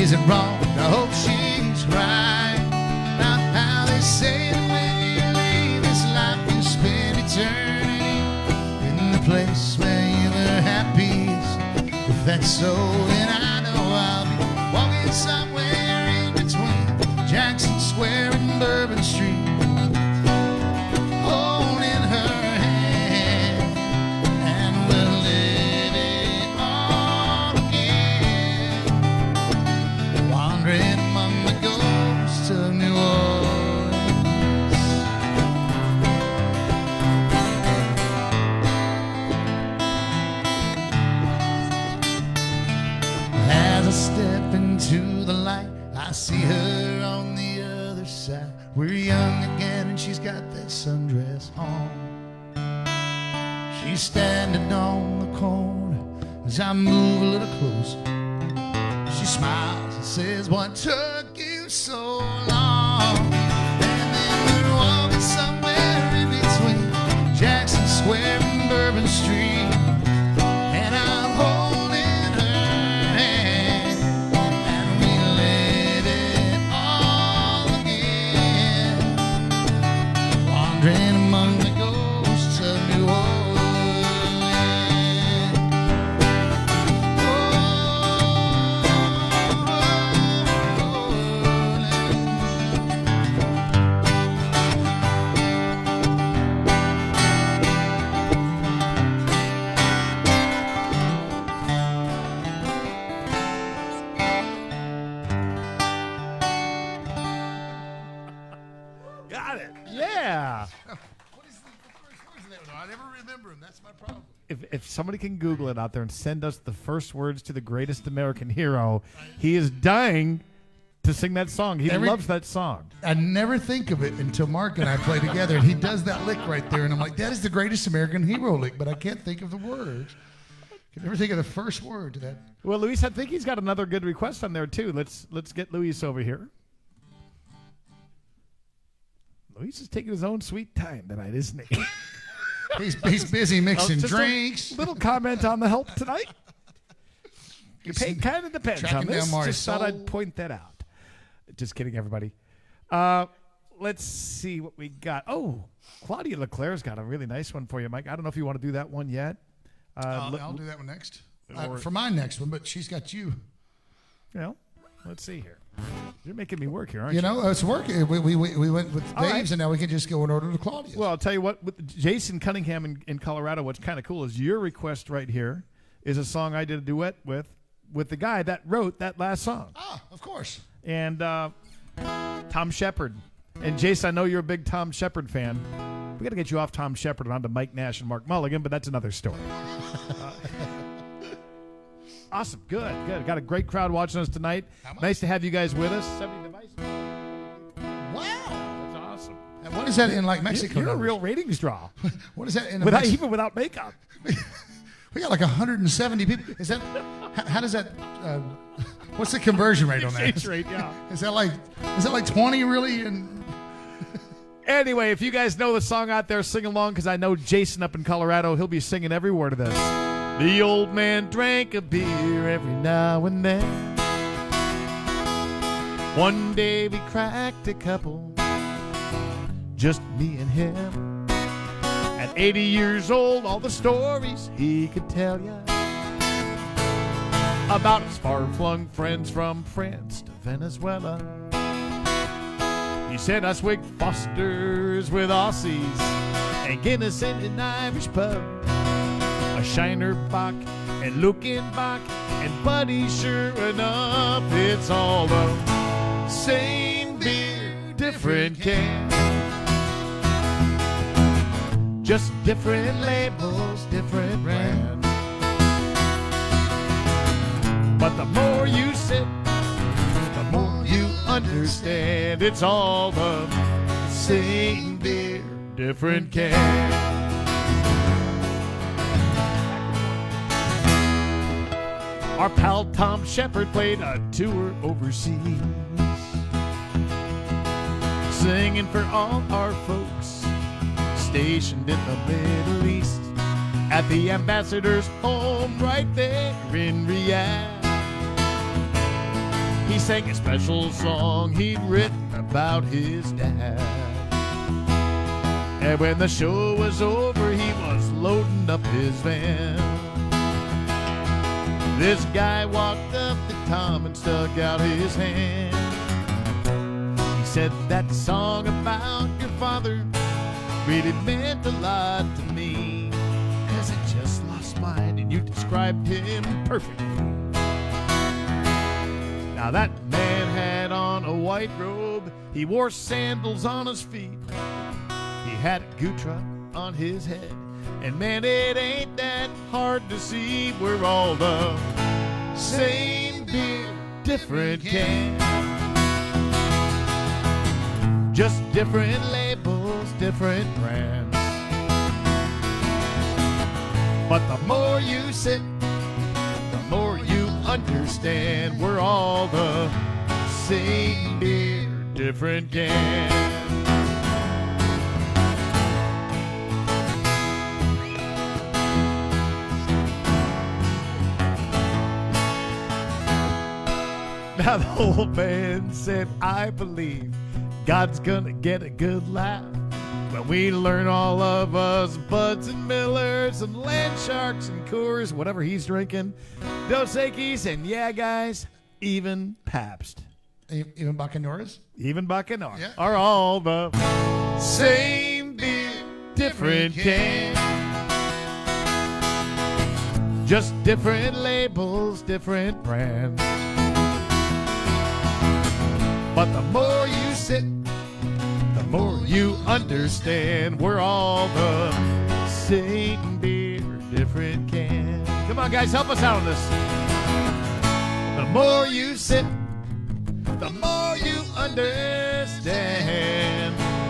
is it wrong? I hope she's right. About how they say that when you leave this life you spend eternity in the place where you were happiest. If that's so, then I know I'll be walking somewhere in between Jackson Square and Bourbon Street, holding her hand, and we'll live it all again, wandering among the ghosts of New Orleans. As I step into the light, I see her on the other side. We're young again and she's got that sundress on. She's standing on the corner as I move a little closer. She smiles and says, "What took you so long?" And then we're walking somewhere in between Jackson Square and Bourbon Street, and I'm holding her hand, and we live it all again, wandering among the ghosts of New Orleans. Got it. Yeah. What is the first words of that? I never remember them. That's my problem. If somebody can Google it out there and send us the first words to the greatest American hero, he is dying to sing that song. He loves that song. I never think of it until Mark and I play together, and he does that lick right there, and I'm like, that is the greatest American hero lick, but I can't think of the words. I can never think of the first word to that. Well, Luis, I think he's got another good request on there too. Let's get Luis over here. Luis is taking his own sweet time tonight, isn't he? He's busy mixing Just drinks. A little comment on the help tonight. Your pay kind of depends on Tracking this. down Marty's Just thought soul. I'd point that out. Just kidding, everybody. Let's see what we got. Oh, Claudia LeClaire's got a really nice one for you, Mike. I don't know if you want to do that one yet. I'll do that one next. Or- For my next one, but she's got you. You know, let's see here. You're making me work here, aren't you? You know, it's working. We went with All Dave's, right. and now we can just go in order to Claudia's. Well, I'll tell you what, with Jason Cunningham in Colorado, what's kind of cool is your request right here is a song I did a duet with the guy that wrote that last song. of course. And Tom Shepard. And Jason, I know you're a big Tom Shepard fan. We got to get you off Tom Shepard and onto Mike Nash and Mark Mulligan, but that's another story. Awesome. Good. Got a great crowd watching us tonight. Nice to have you guys with us. 70 devices. Wow. That's awesome. And what is that in like Mexico? You're a numbers? real ratings draw. What is that in Even without makeup. We got like 170 people. Is that how does that? What's the conversion rate on that? Exchange rate, yeah. Is that like 20 really? And Anyway, if you guys know the song out there, sing along, because I know Jason up in Colorado, he'll be singing every word of this. The old man drank a beer every now and then. One day we cracked a couple, just me and him. At 80 years old, all the stories he could tell ya. about his far-flung friends from France to Venezuela. He said I swig Fosters with Aussies and Guinness in an Irish pub, a Shiner Bock and Lukenbach and Buddy. Sure enough, it's all the same beer, different can. Just different labels, different brands. But the more you sip, the more you understand. It's all the same beer, different can. Our pal Tom Shepard played a tour overseas, singing for all our folks stationed in the Middle East, at the ambassador's home right there in Riyadh. He sang a special song he'd written about his dad. And when the show was over, he was loading up his van. This guy walked up to Tom and stuck out his hand. He said, that song about your father really meant a lot to me, 'cause I just lost mine and you described him perfectly. Now that man had on a white robe, he wore sandals on his feet, he had a gutra on his head, and man, it ain't that hard to see. We're all the same beer, different can. Just different labels, different brands. But the more you sip, the more you understand. We're all the same beer, different can. Now the old man said, I believe God's gonna get a good laugh when we learn, all of us, Buds and Millers and Land Sharks and Coors, whatever he's drinking, Dos Equis, and yeah, guys, even Pabst. Even Bacanoras? Even Bacanora are all the same beer, different can. Just different labels, different brands. But the more you sip, the more you understand. We're all the same beer, different can. Come on, guys, help us out on this. The more you sip, the more you understand.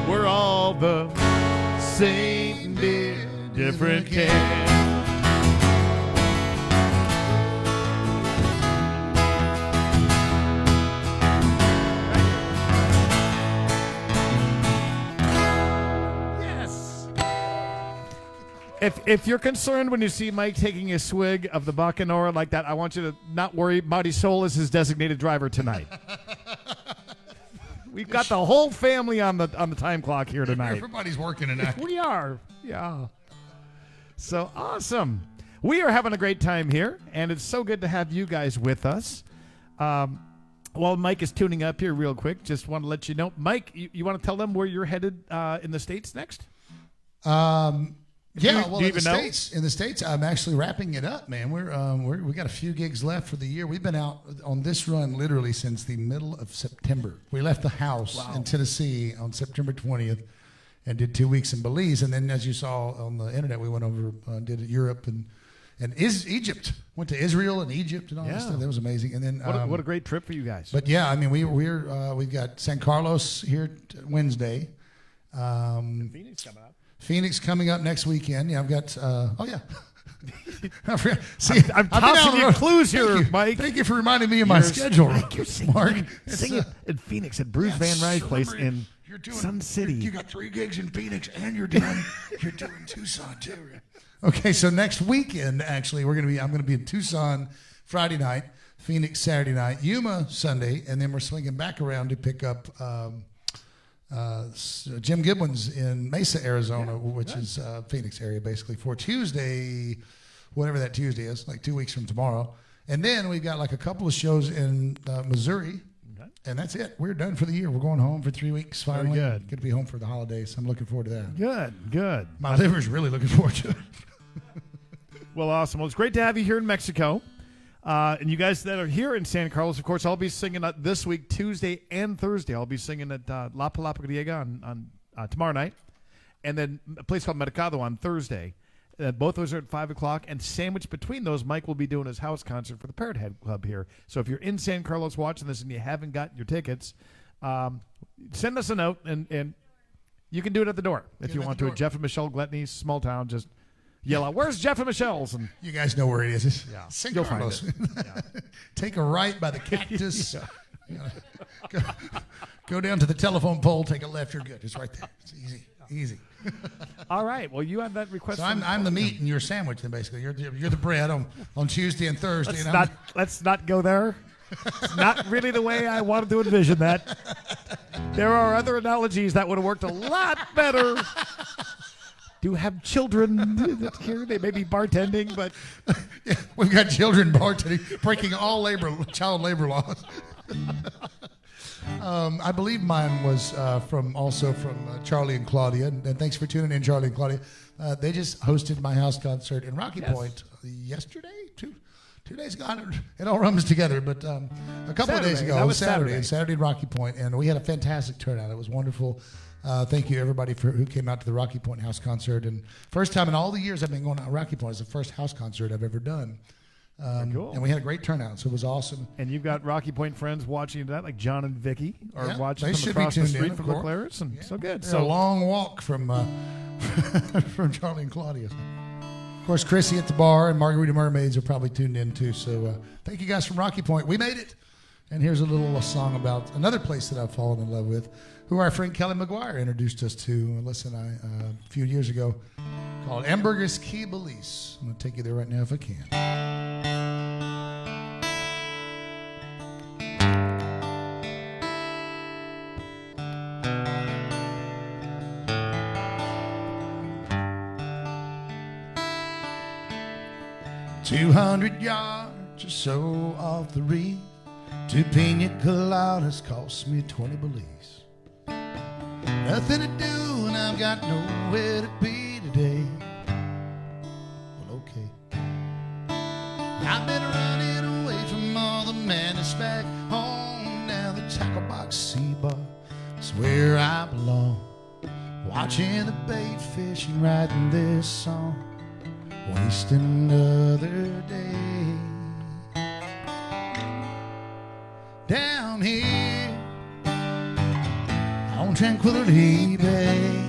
We're all the same beer, different can. If you're concerned when you see Mike taking a swig of the Bacanora like that, I want you to not worry. Marty Soul is his designated driver tonight. We've got the whole family on the time clock here tonight. Everybody's working tonight. We are, yeah. So awesome. We are having a great time here, and it's so good to have you guys with us. While Mike is tuning up here real quick, just want to let you know, Mike, you want to tell them where you're headed in the States next? Yeah, well, in the States, I'm actually wrapping it up, man. We got a few gigs left for the year. We've been out on this run literally since the middle of September. We left the house in Tennessee on September 20th and did 2 weeks in Belize. And then, as you saw on the internet, we went over did Europe and Egypt. Went to Israel and Egypt and all that stuff. That was amazing. And then what a great trip for you guys. But yeah, I mean, we've got San Carlos here Wednesday. Phoenix coming up. Phoenix coming up next weekend. Yeah, I've got. See, I'm tossing you clues here, Mike. Thank you for reminding me of my schedule, Mike, you're singing, Mark. Singing in Phoenix at Bruce Van Ry's place in Sun City. You got 3 gigs in Phoenix, and you're doing Tucson too. Okay, so next weekend, actually, I'm going to be in Tucson Friday night, Phoenix Saturday night, Yuma Sunday, and then we're swinging back around to pick up. Jim Gibbons in Mesa, Arizona, which is Phoenix area, basically, for Tuesday, whatever that Tuesday is, like 2 weeks from tomorrow. And then we've got like a couple of shows in Missouri. Okay. And that's it. We're done for the year. We're going home for 3 weeks finally. Very good. Good to be home for the holidays. I'm looking forward to that. Good. My liver's really looking forward to it. Well, awesome. Well, it's great to have you here in Mexico. And you guys that are here in San Carlos, of course, I'll be singing this week, Tuesday and Thursday. I'll be singing at La Palapa Griega on tomorrow night. And then a place called Mercado on Thursday. Both those are at 5 o'clock. And sandwiched between those, Mike will be doing his house concert for the Parrot Head Club here. So if you're in San Carlos watching this and you haven't gotten your tickets, send us a note. And you can do it at the door if you want to. Jeff and Michelle Gletney, small town, just yell out, "Where's Jeff and Michelle's?" And you guys know where it is. It's yeah, San you'll Carlos. find it. Yeah. Take a right by the cactus. Go down to the telephone pole. Take a left. You're good. It's right there. It's easy. All right. Well, you have that request. So I'm the meat and you're sandwich. Then basically, you're the bread on Tuesday and Thursday. Let's not go there. It's not really the way I wanted to envision that. There are other analogies that would have worked a lot better. Do have children here? They may be bartending, but yeah, we've got children bartending, breaking all child labor laws. I believe mine was from Charlie and Claudia, and thanks for tuning in, Charlie and Claudia. They just hosted my house concert in Rocky Point yesterday, two days ago. It all runs together, but a couple of days ago, that was Saturday in Rocky Point, and we had a fantastic turnout. It was wonderful. Thank you, everybody, who came out to the Rocky Point house concert. And first time in all the years I've been going to Rocky Point, it's the first house concert I've ever done. Cool. And we had a great turnout, so it was awesome. And you've got Rocky Point friends watching that, like John and Vicky, are watching from across the street from LeClaire's, and so good. So a long walk from from Charlie and Claudia. Of course, Chrissy at the bar and Margarita Mermaids are probably tuned in too. So thank you guys from Rocky Point. We made it. And here's a little song about another place that I've fallen in love with, who our friend Kelly McGuire introduced us to. A few years ago, called Ambergris Key Belize. I'm going to take you there right now if I can. 200 yards or so off the reef, 2 pina coladas cost me 20 Belize. Nothing to do and I've got nowhere to be today. Well, okay. I've been running away from all the madness back home. Now the tackle box sea bar is where I belong. Watching the bait fish and writing this song, wasting another day. Down here on Tranquility Bay,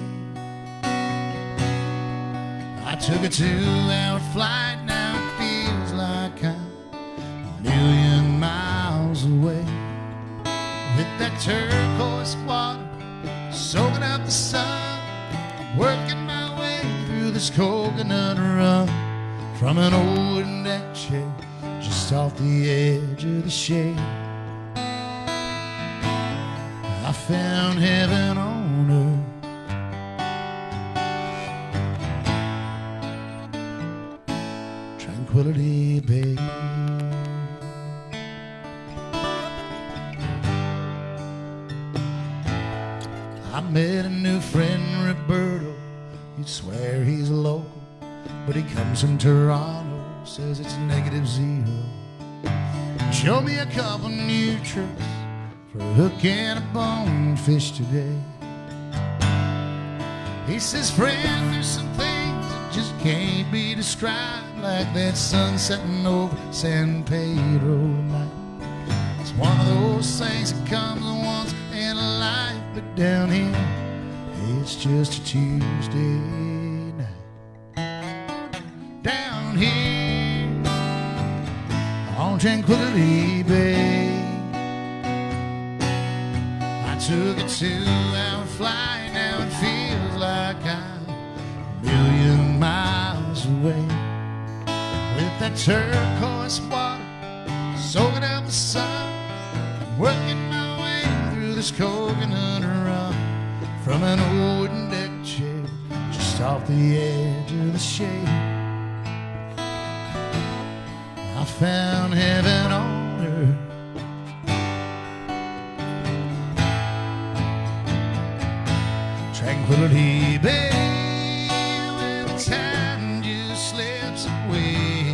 I took a 2-hour flight. Now it feels like I'm a million miles away. With that turquoise water soaking up the sun, working my way through this coconut run, from an old wooden deck chair just off the edge of the shade. I found heaven on earth, Tranquility Bay. I met a new friend, Roberto. You'd swear he's a local, but he comes from Toronto, says it's -0. Show me a couple new tricks for a hook and a bonefish today. He says, friend, there's some things that just can't be described, like that sun setting over San Pedro night. It's one of those things that comes once in a life, but down here, it's just a Tuesday night. Down here on Tranquility Bay, I took a 2-hour flight. Now it feels like I'm a million miles away. With that turquoise water soaking up the sun, working my way through this coconut run, from an old wooden deck chair just off the edge of the shade. I I found heaven on earth. Tranquility Bay, when time just slips away.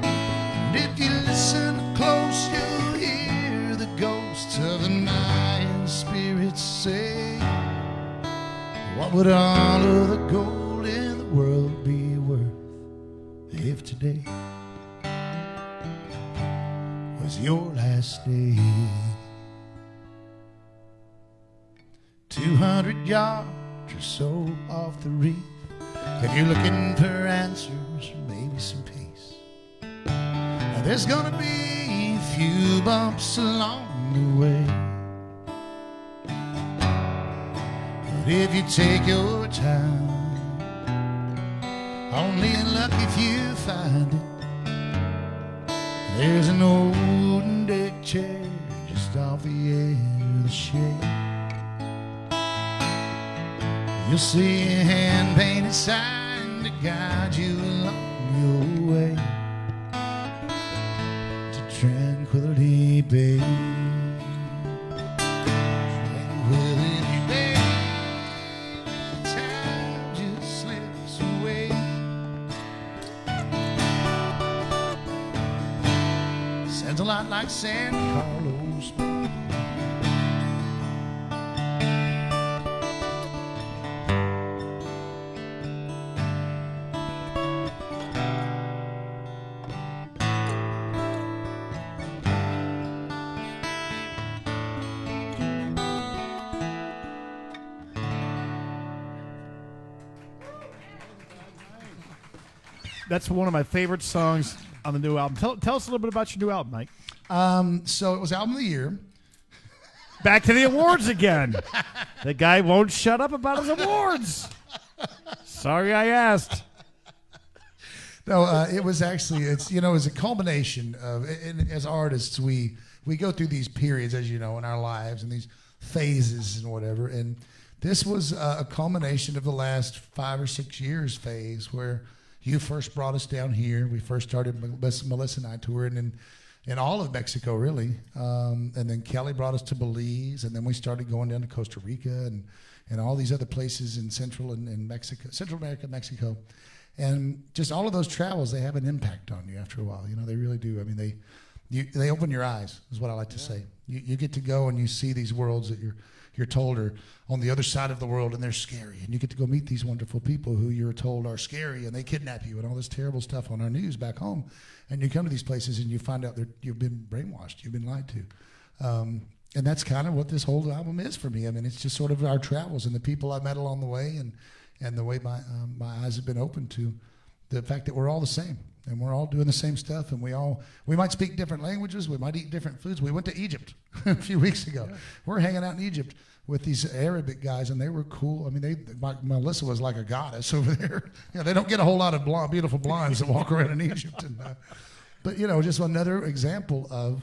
And if you listen close, you'll hear the ghosts of the Mayan spirits say, what would all of the gold in the world be worth if today was your last day? 200 yards or so off the reef, if you're looking for answers or maybe some peace. Now there's gonna be a few bumps along the way, but if you take your time, only in luck if you find it. There's an old deck chair just off the edge of the shade. You'll see a hand-painted sign to guide you along your way to Tranquility Bay. Tranquility Bay, time just slips away. Sounds a lot like San Carlos Bay. That's one of my favorite songs on the new album. Tell us a little bit about your new album, Mike. So it was Album of the Year. Back to the awards again. The guy won't shut up about his awards. Sorry I asked. No, it was actually, it's a culmination of, and as artists, we go through these periods, as you know, in our lives and these phases and whatever. And this was a culmination of the last 5 or 6 years phase where you first brought us down here. We first started, Melissa and I touring in all of Mexico, really. And then Kelly brought us to Belize, and then we started going down to Costa Rica and all these other places in Central and Mexico, Central America, Mexico. And just all of those travels, they have an impact on you after a while. You know, they really do. I mean, they open your eyes, is what I like to say. You get to go and you see these worlds that you're told are on the other side of the world, and they're scary. And you get to go meet these wonderful people who you're told are scary, and they kidnap you and all this terrible stuff on our news back home. And you come to these places and you find out that you've been brainwashed, you've been lied to. And that's kind of what this whole album is for me. I mean, it's just sort of our travels and the people I met along the way, and the way my eyes have been opened to the fact that we're all the same. And we're all doing the same stuff, and we might speak different languages, we might eat different foods. We went to Egypt a few weeks ago. Yeah. We're hanging out in Egypt with these Arabic guys, and they were cool. I mean, Melissa was like a goddess over there. You know, they don't get a whole lot of beautiful blondes that walk around in Egypt. But, just another example of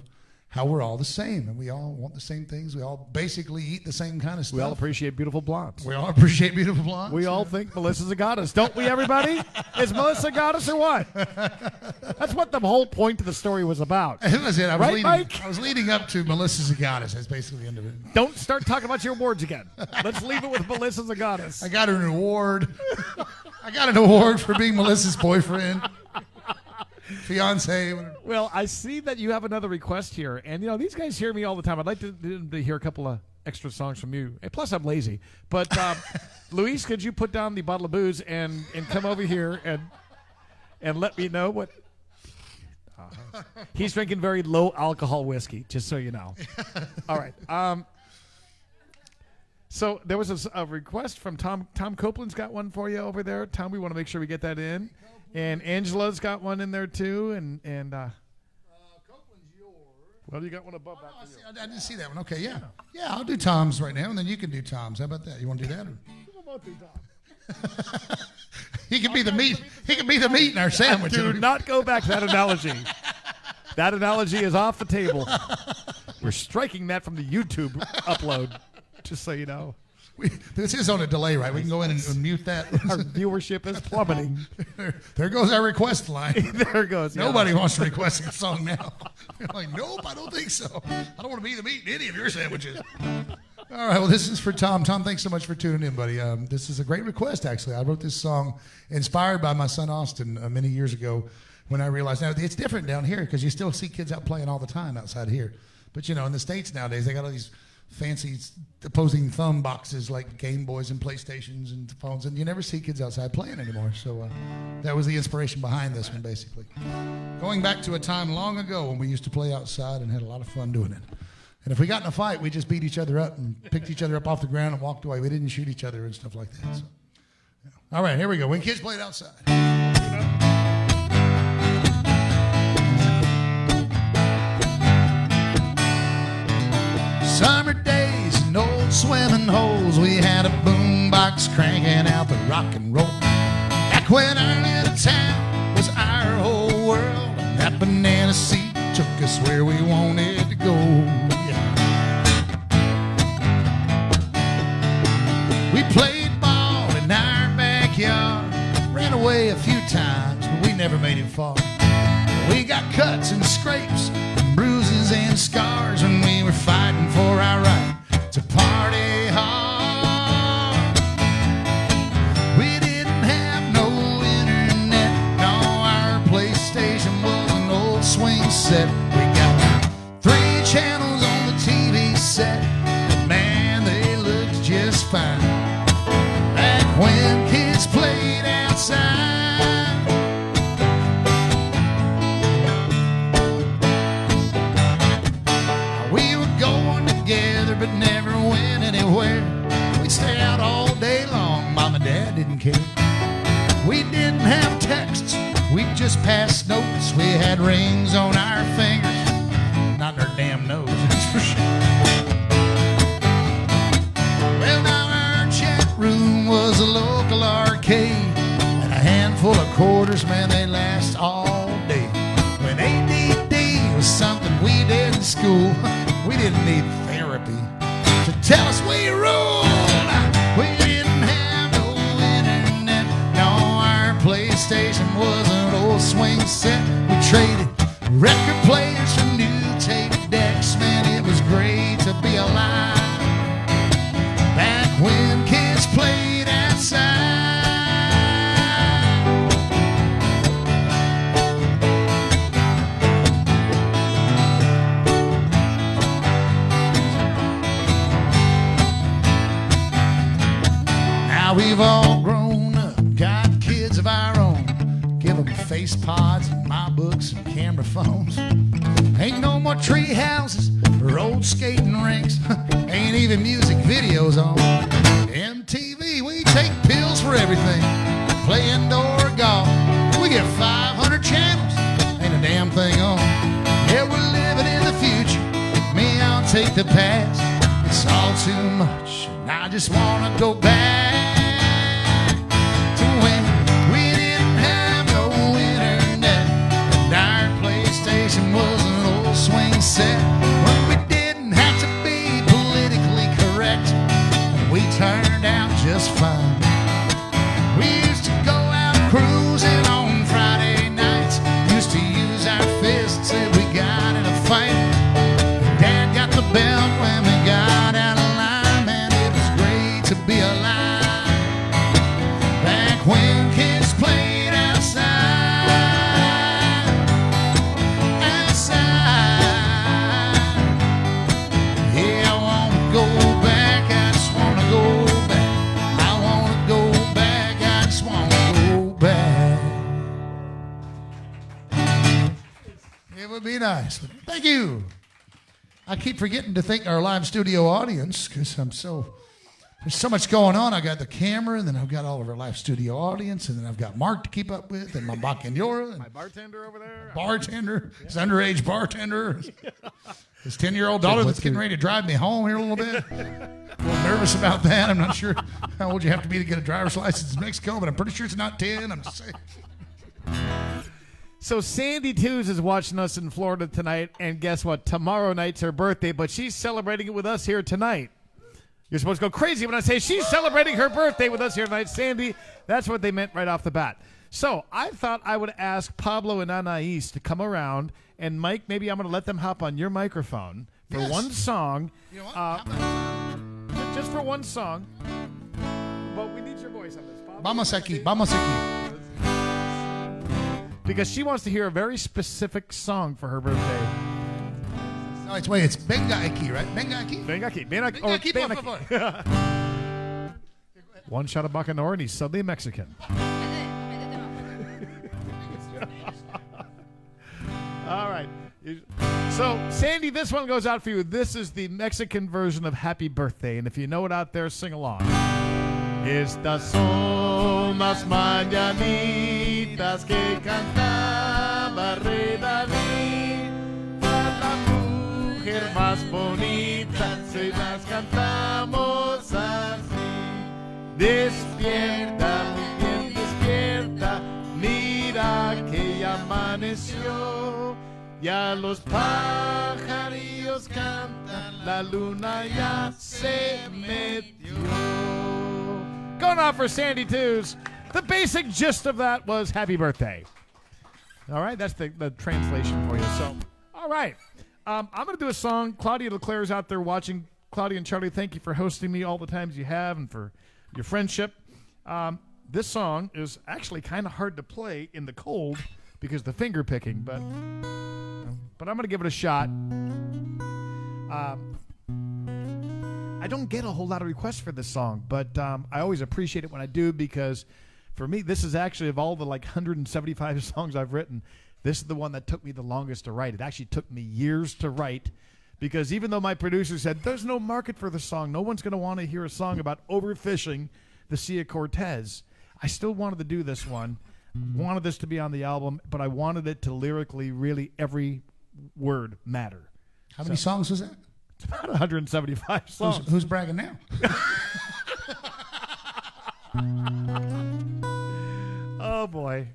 how we're all the same, and we all want the same things. We all basically eat the same kind of stuff. We all appreciate beautiful blondes. We all appreciate beautiful blondes. We all think Melissa's a goddess, don't we, everybody? Is Melissa a goddess or what? That's what the whole point of the story was about. That was it. Mike? I was leading up to Melissa's a goddess. That's basically the end of it. Don't start talking about your awards again. Let's leave it with Melissa's a goddess. I got her an award. I got an award for being Melissa's boyfriend. Fiance. Well, I see that you have another request here, and these guys hear me all the time. I'd like to hear a couple of extra songs from you. And plus, I'm lazy. But Luis, could you put down the bottle of booze and come over here and let me know what? He's drinking very low alcohol whiskey, just so you know. All right. So there was a request from Tom. Tom Copeland's got one for you over there. Tom, we want to make sure we get that in. And Angela's got one in there too, and Copeland's yours. Well, you got one above that. I didn't see that one. Okay, yeah, I'll do Tom's right now, and then you can do Tom's. How about that? You want to do that? We'll both do Tom. He can be the meat. He can be the meat in our sandwich. Do not go back to that analogy. That analogy is off the table. We're striking that from the YouTube upload, just so you know. This is on a delay, right? We can go in and mute that. Our viewership is plummeting. There goes our request line. There it goes. Nobody wants to request a song now. You're like, nope, I don't think so. I don't want to be the meat in any of your sandwiches. All right, well, this is for Tom. Tom, thanks so much for tuning in, buddy. This is a great request, actually. I wrote this song inspired by my son, Austin, many years ago when I realized, now, it's different down here because you still see kids out playing all the time outside here. But, in the States nowadays, they got all these fancy opposing thumb boxes like Game Boys and PlayStations and phones, and you never see kids outside playing anymore. So that was the inspiration behind this one, basically. Going back to a time long ago when we used to play outside and had a lot of fun doing it. And if we got in a fight, we just beat each other up and picked each other up off the ground and walked away. We didn't shoot each other and stuff like that. So, yeah. All right, here we go. When kids played outside. Summer days and old swimming holes, we had a boombox cranking out the rock and roll. Back when our little town was our whole world, and that banana seat took us where we wanted to go. Yeah. We played ball in our backyard, ran away a few times, but we never made it far. We got cuts and scrapes, bruises and scars when we were fighting for our right to party hard. We didn't have no internet, no, our PlayStation was an old swing set. We got 3 channels on the TV set, but man, they looked just fine back when kids played outside. But never went anywhere. We'd stay out all day long. Mom and Dad didn't care. We didn't have texts. We'd just pass notes. We had rings on our fingers, not in our damn nose, that's for sure. Well, now our chat room was a local arcade, and a handful of quarters, man, they last all day. When ADD was something we did in school, we didn't need therapy to tell us we ruled. We didn't have no internet, no, our PlayStation was an old swing set. We traded record players for new tape decks. Man, it was great to be alive back when kids played outside. We've all grown up, got kids of our own. Give them face pods and my books and camera phones. Ain't no more tree houses or old skating rinks. Ain't even music videos on MTV. We take pills for everything. Play indoor golf. We get 500 channels. Ain't a damn thing on. Yeah, we're living in the future. Me, I'll take the past. It's all too much, and I just wanna go back. Was an old swing set when we didn't have to be politically correct, and we turned out just fine. We used to go out cruising on Friday nights, used to use our fists if we got in a fight. Dad got the belt when we got out of line. Man, it was great to be alive back when kids played outside. Would be nice. Thank you. I keep forgetting to thank our live studio audience because there's so much going on. I got the camera, and then I've got all of our live studio audience, and then I've got Mark to keep up with, and my bacanora, and my bartender over there. Bartender, his underage bartender, his 10-year-old daughter that's getting ready to drive me home here a little bit. A little nervous about that. I'm not sure how old you have to be to get a driver's license in Mexico, but I'm pretty sure it's not 10. I'm just saying. So Sandy Twos is watching us in Florida tonight, and guess what? Tomorrow night's her birthday, but she's celebrating it with us here tonight. You're supposed to go crazy when I say she's celebrating her birthday with us here tonight, Sandy. That's what they meant right off the bat. So I thought I would ask Pablo and Anais to come around, and Mike, maybe I'm going to let them hop on your microphone for one song. You know what? Just for one song. But we need your voice on this, Pablo. Vamos aquí. Because she wants to hear a very specific song for her birthday. No, it's Venga aquí, right? Venga aquí. Venga aquí. Venga aquí, por favor. One shot of bacanora and he's suddenly Mexican. All right. So, Sandy, this one goes out for you. This is the Mexican version of Happy Birthday. And if you know it out there, sing along. Estas son las mañanitas que cantaba Rey David. La mujer más bonita se las cantamos así. Despierta, mi bien, despierta. Mira que ya amaneció. Ya los pajarillos cantan. La luna ya se metió. Going on for Sandy Twos. The basic gist of that was happy birthday. All right, that's the translation for you. So, all right. I'm going to do a song. Claudia LeClaire's out there watching. Claudia and Charlie, thank you for hosting me all the times you have and for your friendship. This song is actually kind of hard to play in the cold because the finger picking, but I'm going to give it a shot. I don't get a whole lot of requests for this song, but I always appreciate it when I do because for me, this is actually of all the 175 songs I've written, this is the one that took me the longest to write. It actually took me years to write because even though my producer said, there's no market for the song, no one's going to want to hear a song about overfishing the Sea of Cortez, I still wanted to do this one. Wanted this to be on the album, but I wanted it to lyrically really every word matter. How many songs was that? It's about 175 songs. Who's bragging now? Oh, boy.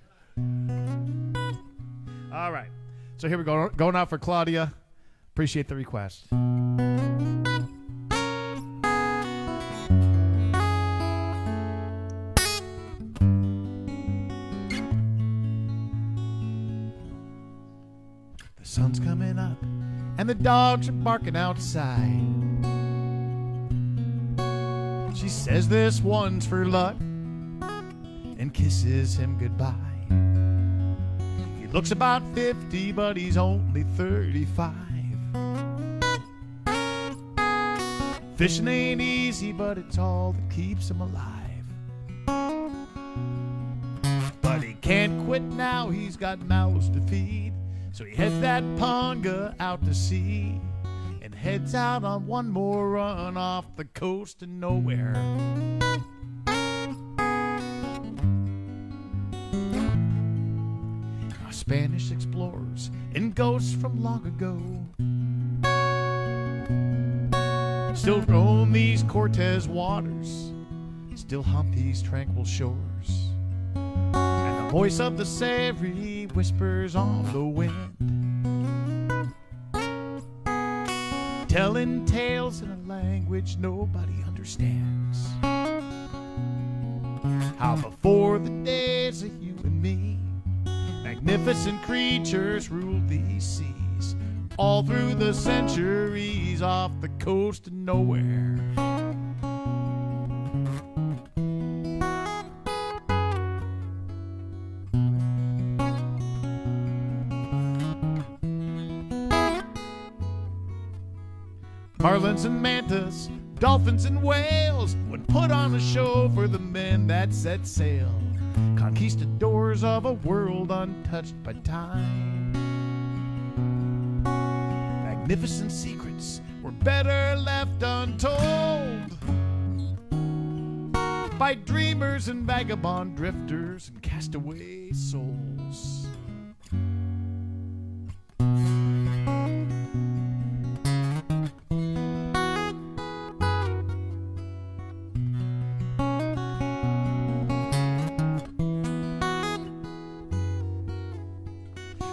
All right. So here we go. Going out for Claudia. Appreciate the request. The sun's coming up and the dogs are barking outside. She says this one's for luck and kisses him goodbye. He looks about 50, but he's only 35. Fishing ain't easy, but it's all that keeps him alive. But he can't quit now, he's got mouths to feed. So he heads that ponga out to sea and heads out on one more run off the coast of nowhere. Spanish explorers and ghosts from long ago still roam these Cortez waters, still haunt these tranquil shores. And the voice of the Seri whispers on the wind, telling tales in a language nobody understands. How before the days of you and me, magnificent creatures ruled these seas, all through the centuries off the coast of nowhere. Marlins and mantas, dolphins and whales would put on a show for the men that set sail, conquistadors of a world untouched by time. Magnificent secrets were better left untold by dreamers and vagabond drifters and castaway souls.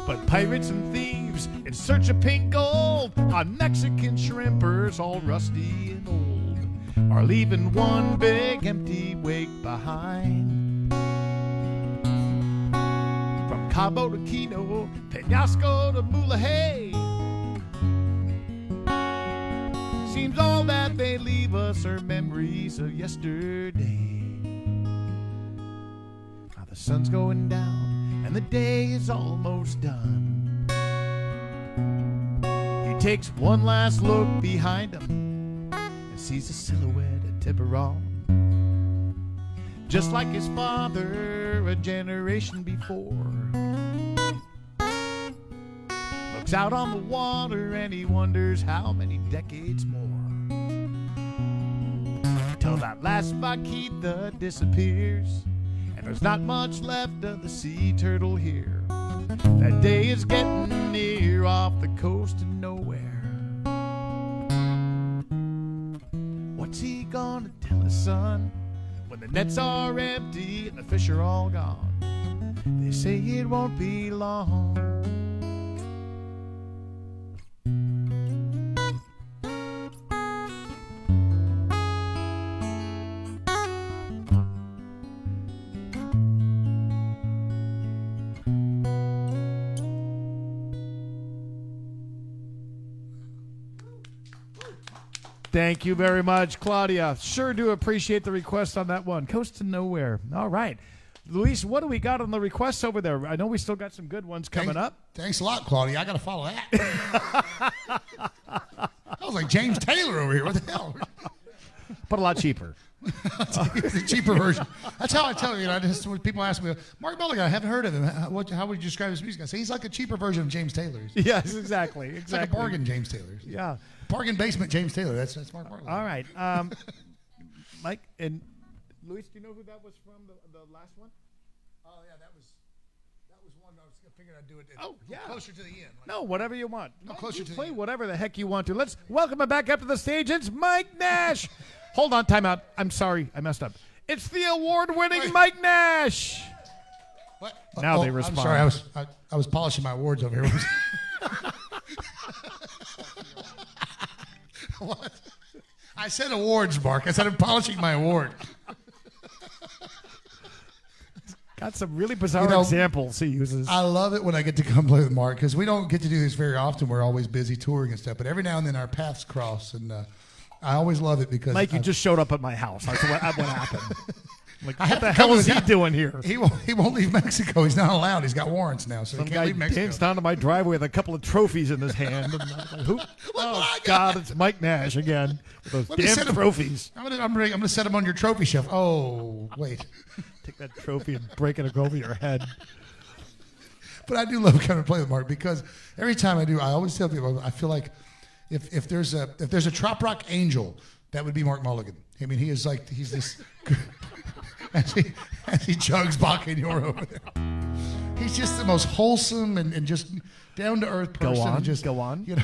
But pirates and thieves in search of pink gold on Mexican shrimpers all rusty and old are leaving one big empty wake behind. From Cabo to Kino, Penasco to Mulahay, seems all that they leave us are memories of yesterday. Now the sun's going down and the day is almost done. He takes one last look behind him and sees a silhouette of Tiburon, just like his father a generation before. Looks out on the water and he wonders how many decades more till that last vaquita disappears and there's not much left of the sea turtle here. That day is getting near off the coast of nowhere. What's he gonna tell his son when the nets are empty and the fish are all gone? They say it won't be long. Thank you very much, Claudia. Sure do appreciate the request on that one. Coast to Nowhere. All right. Luis, what do we got on the requests over there? I know we still got some good ones coming up. Thanks a lot, Claudia. I got to follow that. I was like James Taylor over here. What the hell? But a lot cheaper. The cheaper version. That's how I tell you. When people ask me, Mark Mulligan, I haven't heard of him. How would you describe his music? I say he's like a cheaper version of James Taylor. Yes, exactly. It's like a bargain James Taylor. Yeah. Bargain basement James Taylor. That's Mark Mulligan. All right. Mike and Luis, do you know who that was from, the last one? Oh, yeah, that was one I was figuring I'd do it closer to the end. No, whatever you want. No, closer to play the end. whatever the heck you want to. Let's welcome him back up to the stage. It's Mike Nash. Hold on, time out. I'm sorry, I messed up. It's the award-winning Mike Nash. What? Now they respond. I'm sorry, I was polishing my awards over here. What? I said awards, Mark. I said I'm polishing my award. Got some really bizarre examples he uses. I love it when I get to come play with Mark because we don't get to do this very often. We're always busy touring and stuff, but every now and then our paths cross, and I always love it because Mike, you just showed up at my house. That's what happened. Like, what the hell is he doing here? He won't leave Mexico. He's not allowed. He's got warrants now, so Some he can't leave guy Mexico. danced down to my driveway with a couple of trophies in his hand. And I was like, who? Oh, God, it's Mike Nash again with those damn trophies. I'm gonna set him on your trophy shelf. Oh, wait. Take that trophy and break it over your head. But I do love coming to play with Mark because every time I do, I always tell people I feel like if there's a trop rock angel, that would be Mark Mulligan. I mean, he's this as he chugs bacanora over there. He's just the most wholesome and just down to earth person. Go on. You know,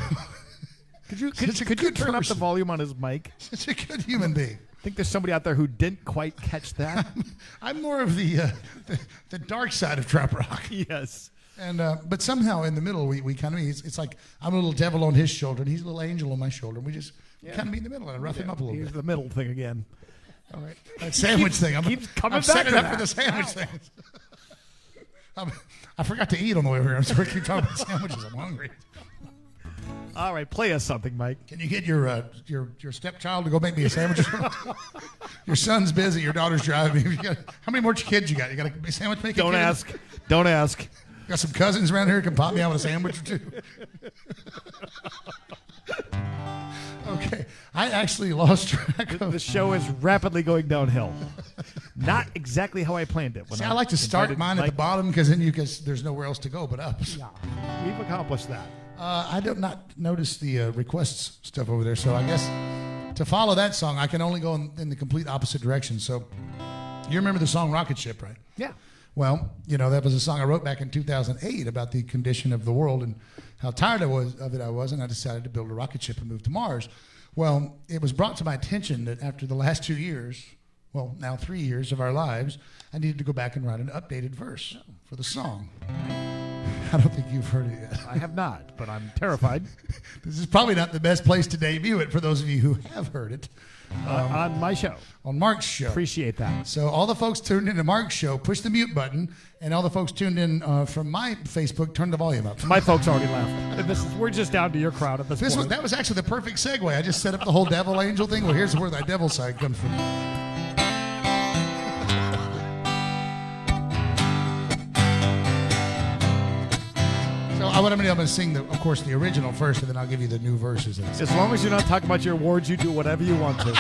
could you turn up the volume on his mic? Such a good human being. I think there's somebody out there who didn't quite catch that. I'm more of the dark side of trap rock. Yes. And but somehow in the middle we kind of it's like I'm a little devil on his shoulder and he's a little angel on my shoulder. And we just kind of meet in the middle and I rough him up a little Here's bit. the middle thing again. All right, that sandwich thing. Keeps coming I'm back setting to up for the sandwich thing. I forgot to eat on the way over here. I'm sorry, keep talking about sandwiches. I'm hungry. All right, play us something, Mike. Can you get your stepchild to go make me a sandwich? Your son's busy. Your daughter's driving. How many more kids you got? You got a sandwich making? Don't ask. Got some cousins around here who can pop me out with a sandwich or two. Okay, I actually lost track of the show is rapidly going downhill. Not exactly how I planned it. I like to start mine at the bottom because there's nowhere else to go but up. Yeah, we've accomplished that. I did not notice the requests stuff over there, so I guess to follow that song, I can only go in the complete opposite direction. So you remember the song Rocket Ship, right? Yeah. Well, that was a song I wrote back in 2008 about the condition of the world and how tired of it I was, and I decided to build a rocket ship and move to Mars. Well, it was brought to my attention that after the last 2 years, well, now 3 years of our lives, I needed to go back and write an updated verse for the song. I don't think you've heard it yet. I have not, but I'm terrified. This is probably not the best place to debut it for those of you who have heard it. On my show. On Mark's show. Appreciate that. So all the folks tuned into Mark's show, push the mute button, and all the folks tuned in from my Facebook, turn the volume up. My folks already left. We're just down to your crowd at this point. That was actually the perfect segue. I just set up the whole devil angel thing. Well, here's where that devil side comes from. So I'm going to sing, of course, the original first, and then I'll give you the new verses. As long as you're not talking about your awards, you do whatever you want to.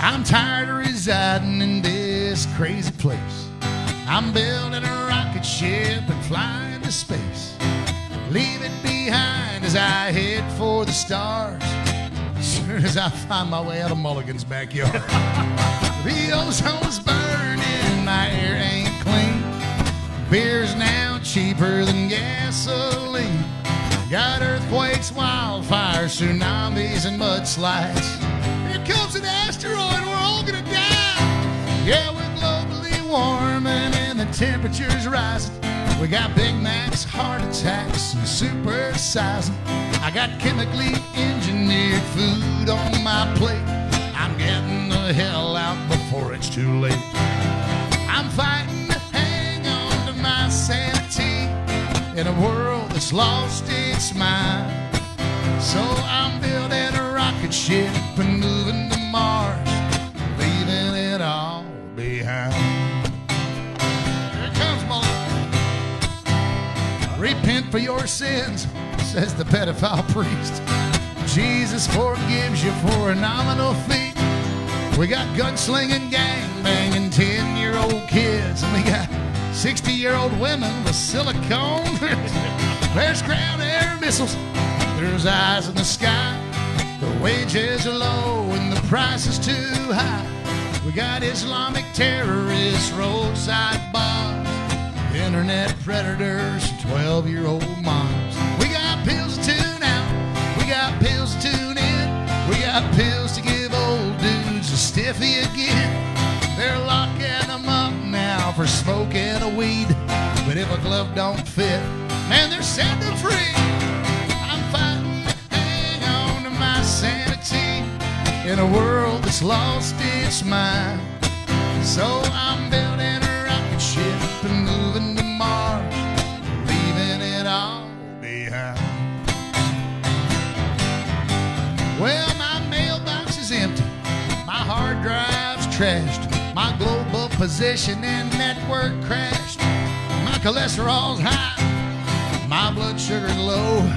I'm tired of residing in this crazy place. I'm building a rocket ship and flying to space. Leave it behind as I head for the stars. As soon as I find my way out of Mulligan's backyard. The ozone's burning, my air ain't clean. Beer's now cheaper than gasoline. Got earthquakes, wildfires, tsunamis, and mudslides. Here comes an asteroid, we're all gonna die. Yeah, we're globally warming and the temperature's rising. We got Big Macs, heart attacks, and supersizing. I got chemically engineered food on my plate. I'm getting the hell out before it's too late. I'm fighting to hang on to my sanity in a world that's lost its mind. So I'm building a rocket ship and moving to Mars, leaving it all behind. Here it comes, Mulligan. Repent for your sins, says the pedophile priest. Jesus forgives you for a nominal fee. We got gunslinging, gang-banging 10-year-old kids, and we got 60-year-old women with silicone. There's ground air missiles. There's eyes in the sky. The wages are low and the price is too high. We got Islamic terrorists, roadside bombs, internet predators, 12-year-old moms. We got pills to tune out. We got pills to tune in. We got pills to give old dudes a stiffy again. They're locking them up now for smoking a weed. But if a glove don't fit, man, they're setting them free. Fighting to hang on to my sanity in a world that's lost its mind. So I'm building a rocket ship and moving to Mars, leaving it all behind. Well, my mailbox is empty, my hard drive's trashed, my global position and network crashed, my cholesterol's high, my blood sugar's low.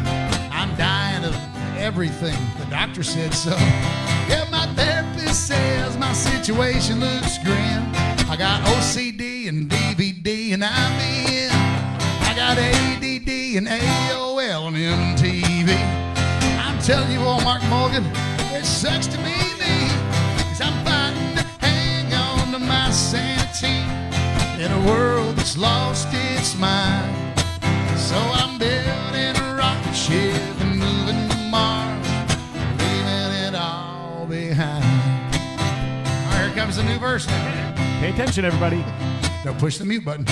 I'm dying of everything. The doctor said so. Yeah, my therapist says my situation looks grim. I got OCD and DVD and IBM. I got ADD and AOL and MTV. I'm telling you all, Mark Mulligan, it sucks to be me. 'Cause I'm fighting to hang on to my sanity in a world that's lost its mind. So I'm building a rocket ship and moving to Mars, leaving it all behind. All right, here comes the new verse. Pay attention, everybody. Don't push the mute button.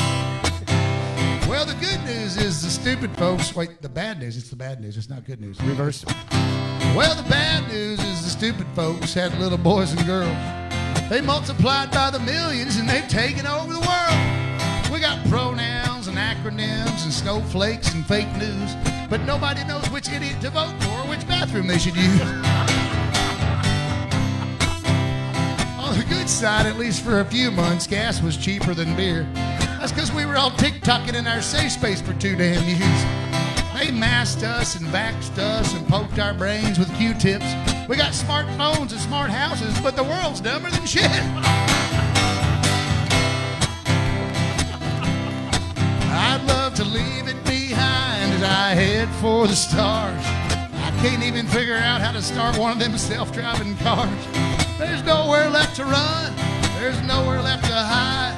Well, the good news is the stupid folks. Wait, the bad news. It's the bad news. It's not good news. Reverse. Well, the bad news is the stupid folks had little boys and girls. They multiplied by the millions and they've taken over the world. We got pronouns and acronyms and snowflakes and fake news, but nobody knows which idiot to vote for or which bathroom they should use. On the good side, at least for a few months, gas was cheaper than beer. That's because we were all TikToking in our safe space for 2 damn years. They masked us and vaxxed us and poked our brains with Q-tips. We got smartphones and smart houses, but the world's dumber than shit. I'd love to leave it behind as I head for the stars. I can't even figure out how to start one of them self-driving cars. There's nowhere left to run. There's nowhere left to hide.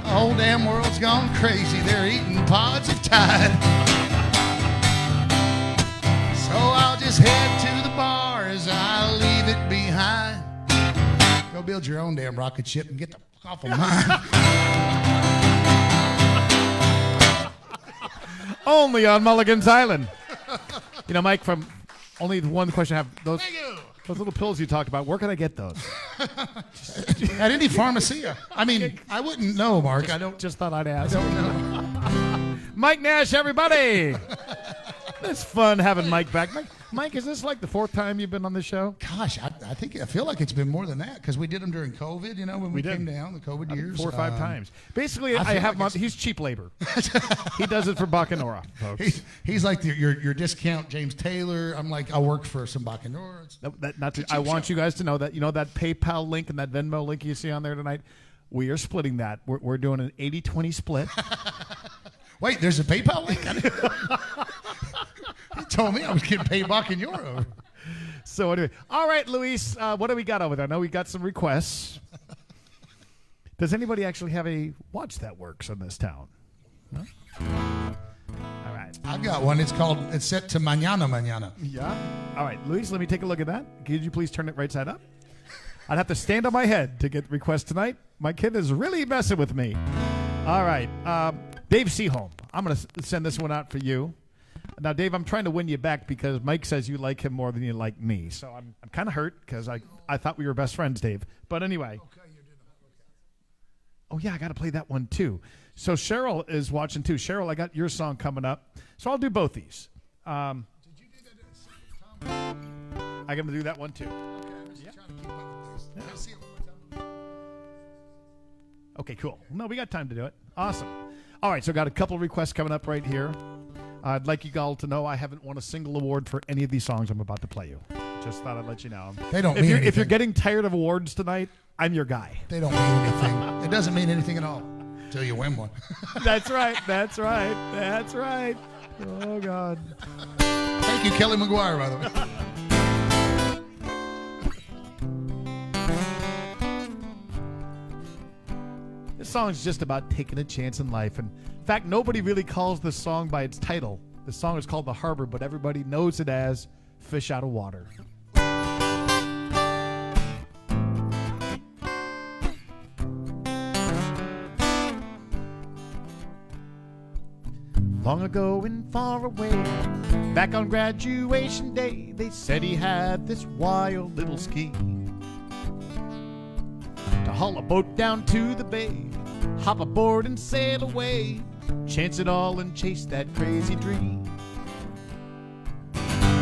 The whole damn world's gone crazy. They're eating pods of Tide. So I'll just head to the bar as I leave it behind. Go build your own damn rocket ship and get the fuck off of mine. only on Mulligan's Island. You know, Mike, from only the one question I have, those little pills you talked about, where can I get those? At any pharmacy. I mean, I wouldn't know, Mark. Just thought I'd ask. I don't know. Mike Nash, everybody. It's fun having Mike back. Mike, is this like the fourth time you've been on the show? Gosh, I feel like it's been more than that because we did them during COVID, you know, when we came down, the COVID years. 4 or 5 times. Basically, I have him on, he's cheap labor. He does it for bacanora, folks. He's like your discount James Taylor. I'm like, I'll work for some bacanora. I want you guys to know that, you know, that PayPal link and that Venmo link you see on there tonight, we are splitting that. We're doing an 80-20 split. Wait, there's a PayPal link? You told me I was getting paid back in euro. So anyway, all right, Luis, what do we got over there? I know we got some requests. Does anybody actually have a watch that works in this town? No? All right. I've got one. It's set to mañana. Yeah? All right, Luis, let me take a look at that. Could you please turn it right side up? I'd have to stand on my head to get requests tonight. My kid is really messing with me. All right. Dave Seaholm, I'm going to send this one out for you. Now, Dave, I'm trying to win you back because Mike says you like him more than you like me. So I'm kind of hurt because I thought we were best friends, Dave. But anyway. Oh, yeah, I got to play that one, too. So Cheryl is watching, too. Cheryl, I got your song coming up. So I'll do both these. Did you do that at the same time? I'm going to do that one, too. Okay, I was just trying to keep up with this. Yeah. Can I see it one more time? Okay, cool. No, we got time to do it. Awesome. All right, so got a couple requests coming up right here. I'd like you all to know I haven't won a single award for any of these songs I'm about to play you. Just thought I'd let you know. They don't mean anything. If you're getting tired of awards tonight, I'm your guy. They don't mean anything. It doesn't mean anything at all until you win one. That's right. That's right. That's right. Oh, God. Thank you, Kelly McGuire, by the way. This song's just about taking a chance in life. And in fact, nobody really calls this song by its title. The song is called The Harbor, but everybody knows it as Fish Out of Water. Long ago and far away, back on graduation day, they said he had this wild little scheme to haul a boat down to the bay, hop aboard and sail away, chance it all and chase that crazy dream.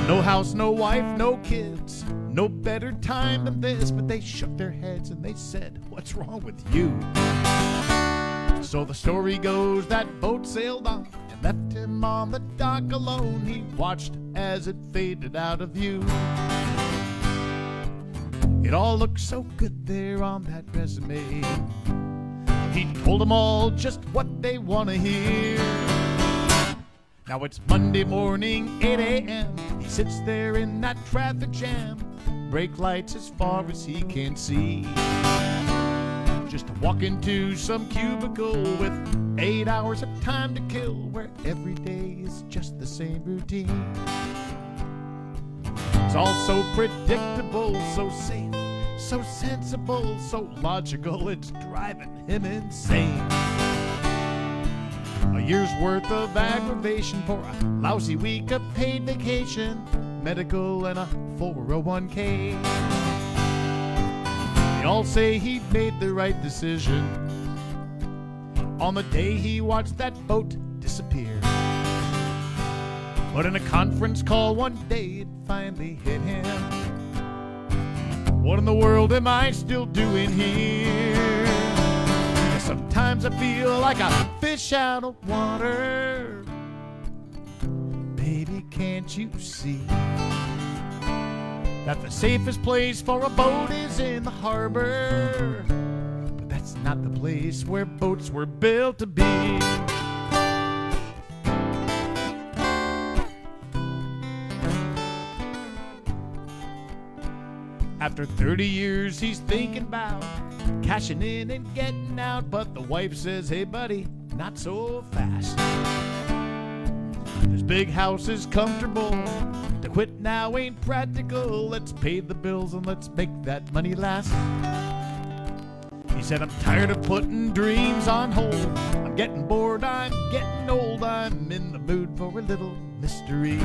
No house, no wife, no kids, no better time than this, but they shook their heads and they said, "What's wrong with you?" So the story goes that boat sailed on and left him on the dock alone. He watched as it faded out of view. It all looked so good there on that resume. He told them all just what they want to hear. Now it's Monday morning, 8 a.m. He sits there in that traffic jam, brake lights as far as he can see. Just to walk into some cubicle with 8 hours of time to kill, where every day is just the same routine. It's all so predictable, so safe, so sensible, so logical, it's driving him insane. A year's worth of aggravation for a lousy week of paid vacation, medical and a 401k. They all say he made the right decision on the day he watched that boat disappear. But in a conference call one day, it finally hit him. What in the world am I still doing here? Sometimes I feel like a fish out of water. Baby, can't you see that the safest place for a boat is in the harbor? But that's not the place where boats were built to be. After 30 years, he's thinking about cashing in and getting out, but the wife says, "Hey, buddy, not so fast. This big house is comfortable. To quit now ain't practical. Let's pay the bills and let's make that money last." He said, "I'm tired of putting dreams on hold. I'm getting bored, I'm getting old, I'm in the mood for a little mystery.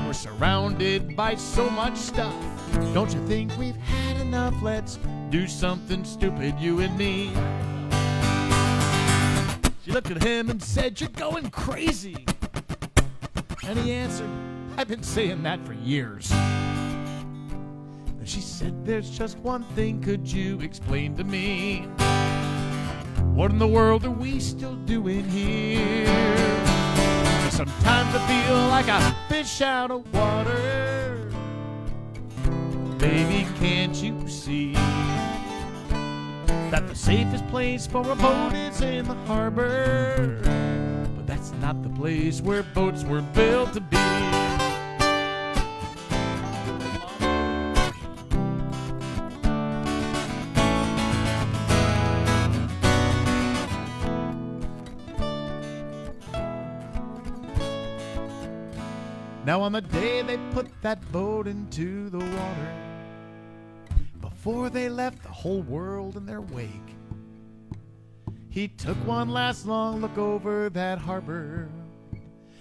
We're surrounded by so much stuff. Don't you think we've had enough? Let's do something stupid, you and me. She looked at him and said, "You're going crazy." And he answered, "I've been saying that for years." Then she said, "There's just one thing, could you explain to me? What in the world are we still doing here? Sometimes I feel like a fish out of water. Baby, can't you see that the safest place for a boat is in the harbor? But that's not the place where boats were built to be." Now on the day they put that boat into the water, before they left the whole world in their wake, he took one last long look over that harbor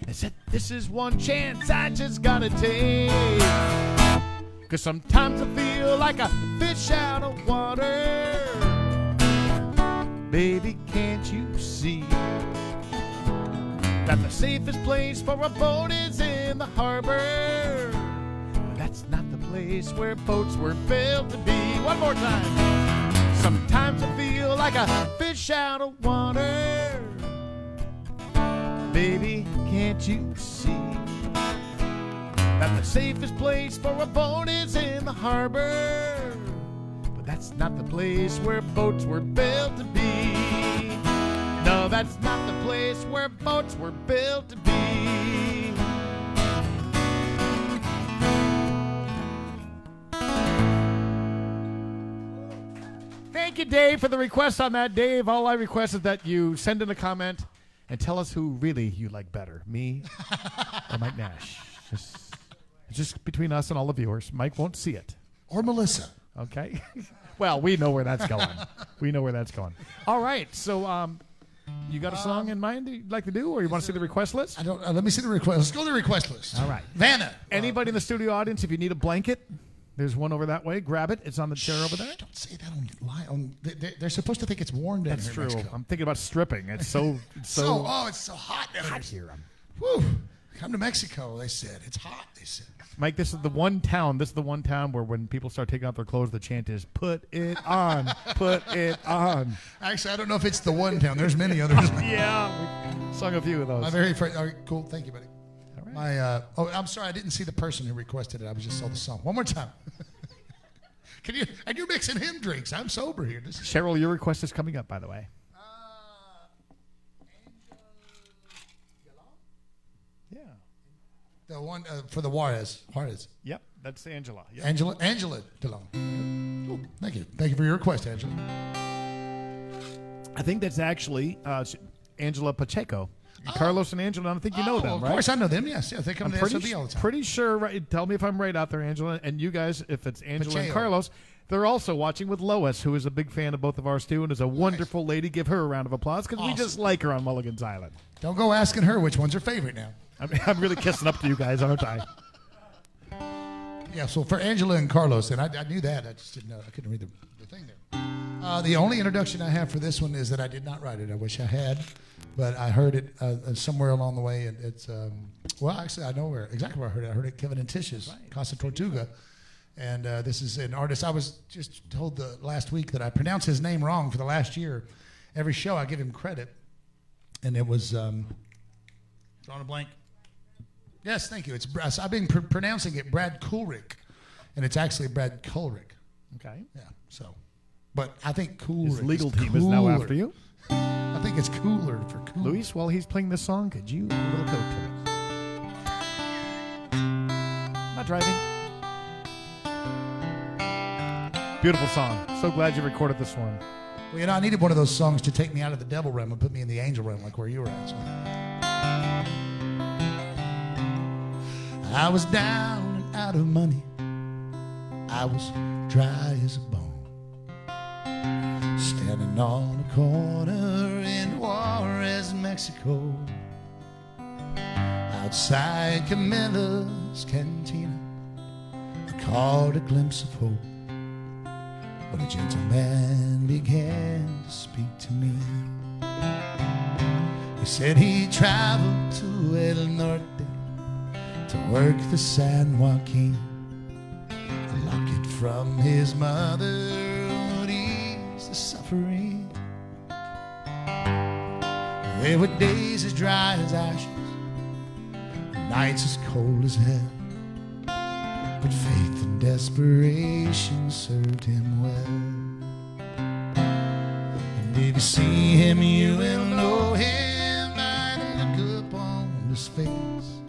and said, "This is one chance I just gotta take. 'Cause sometimes I feel like a fish out of water. Baby, can't you see that the safest place for a boat is in the harbor? But that's not the place where boats were built to be." One more time. Sometimes I feel like a fish out of water. Baby, can't you see that the safest place for a boat is in the harbor? But that's not the place where boats were built to be. No, that's not the place where boats were built to be. Thank you, Dave, for the request on that. Dave, all I request is that you send in a comment and tell us who really you like better, me or Mike Nash. Just between us and all the viewers. Mike won't see it. Or Melissa. Okay. Well, we know where that's going. We know where that's going. All right. So, you got a song in mind that you'd like to do, or you want to see the request list? I don't. Let me see the request. Let's go to the request list. All right. Vanna. Anybody in the studio audience, if you need a blanket, there's one over that way. Grab it. It's on the chair over there. Don't say that on they're supposed to think it's warm down That's here true. in Mexico. I'm thinking about stripping. It's so it's so hot down hot here. here. Whew. Come to Mexico, they said. It's hot, they said. Mike, this is the one town where when people start taking off their clothes, the chant is, "Put it on, put it on." Actually, I don't know if it's the one town. There's many others. Yeah, we sung a few of those. My very first. All right, cool. Thank you, buddy. All right. My. I'm sorry. I didn't see the person who requested it. I just saw the song. One more time. Can you? And you're mixing him drinks. I'm sober here. Cheryl, your request is coming up, by the way. Yeah. The one for the Juarez. Yep, that's Angela. Yep. Angela DeLong. Ooh, thank you. Thank you for your request, Angela. I think that's actually Angela Pacheco. Carlos and Angela, I don't think you know them, right? Of course I know them, yes. They come to the SOB all the time. Pretty sure, right? Tell me if I'm right out there, Angela. And you guys, if it's Angela and Pacheco. Carlos, they're also watching with Lois, who is a big fan of both of ours, too, and is a wonderful lady. Give her a round of applause, because we just like her on Mulligan's Island. Don't go asking her which one's her favorite now. I'm really kissing up to you guys, aren't I? Yeah, so for Angela and Carlos, and I knew that. I just didn't know. I couldn't read the thing there. The only introduction I have for this one is that I did not write it. I wish I had, but I heard it somewhere along the way, and it's, well, actually, I know exactly where I heard it. I heard it at Kevin and Tish's, Casa Tortuga, and this is an artist. I was just told last week that I pronounced his name wrong for the last year. Every show I give him credit, and it was, drawing a blank. Yes, thank you. I've been pronouncing it Brad Coolrick, and it's actually Brad Coolrick. Okay. Yeah, so. But I think Coolrick His legal is team cooler. is now after you. I think it's cooler for cool. Luis, while he's playing this song, could you add a little coke to it? Not driving. Beautiful song. So glad you recorded this one. Well, I needed one of those songs to take me out of the devil realm and put me in the angel realm, like where you were at. So. I was down and out of money. I was dry as a bone. Standing on a corner Mexico. Outside Camilla's cantina, I caught a glimpse of hope when a gentleman began to speak to me. He said he traveled to El Norte to work the San Joaquin. A locket from his mother would ease the suffering. There were days as dry as ashes, nights as cold as hell, but faith and desperation served him well. And if you see him, you will know him by the look up on his face.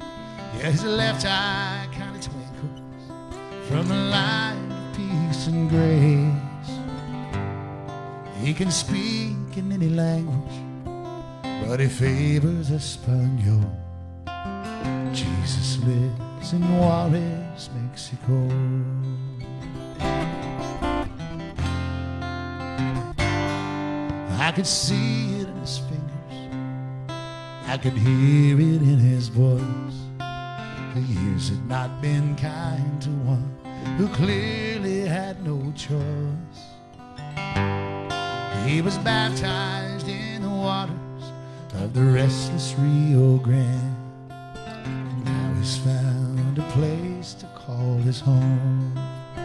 Yeah, his left eye kind of twinkles from the light of peace and grace. He can speak in any language, but he favors Espanol. Jesus lives in Juarez, Mexico. I could see it in his fingers, I could hear it in his voice. The years had not been kind to one who clearly had no choice. He was baptized in the waters of the restless Rio Grande. Now he's found a place to call his home.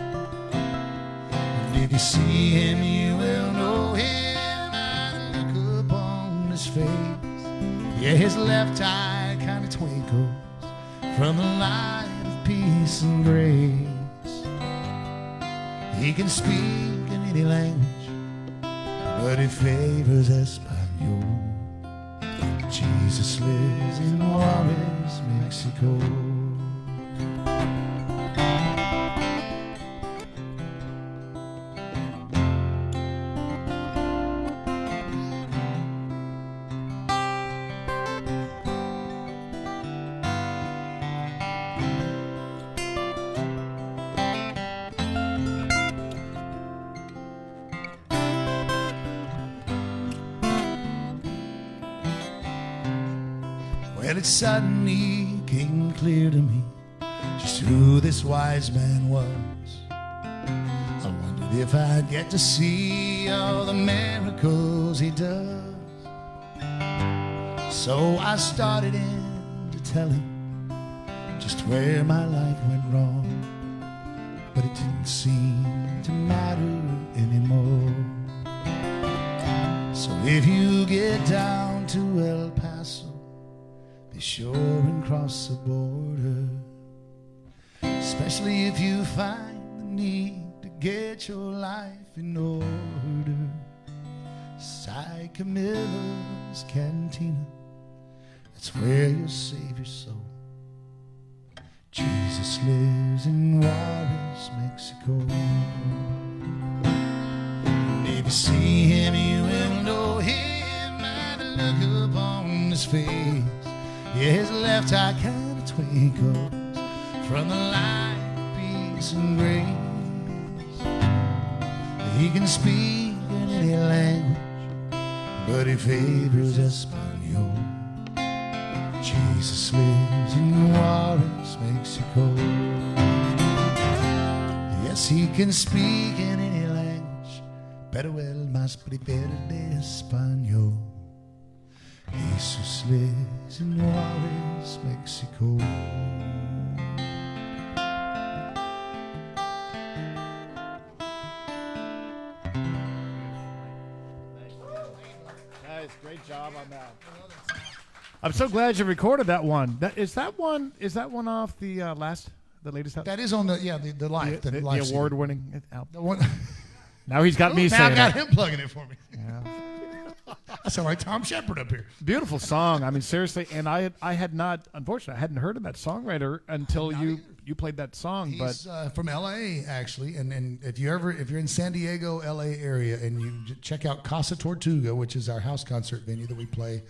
And if you see him, you will know him by the look upon his face. Yeah, his left eye kind of twinkles from the light of peace and grace. He can speak in any language, but he favors Espanol. Jesus lives in Juarez, Mexico. Well, it suddenly came clear to me just who this wise man was. I wondered if I'd get to see all the miracles he does. So I started in to tell him just where my life went wrong, but it didn't seem to matter anymore. So if you get down to El Paso, be sure and cross the border, especially if you find the need to get your life in order. Side Camilla's cantina, that's where you'll save your soul. Jesus lives in Juarez, Mexico. And if you see him, you will know him by the look upon his face. Yeah, his left eye kind of twinkles from the light of peace and grace. He can speak in any language, but he favors Espanol. Jesus lives in Juarez, Mexico. Yes, he can speak in any language, pero él más prefiere Espanol. Jesus lives in Juarez, Mexico. Nice, great job on that. I'm so glad you recorded that one. Is that one off the latest album? That is on the live, the live award-winning album. the one. Now he's got me Now saying I got it. him plugging it for me. Yeah. That's all right, Tom Shepard up here. Beautiful song. I mean, seriously, and I had not, unfortunately, I hadn't heard of that songwriter until you played that song. He's from L.A. actually, and if you're in San Diego, L.A. area, and you check out Casa Tortuga, which is our house concert venue that we play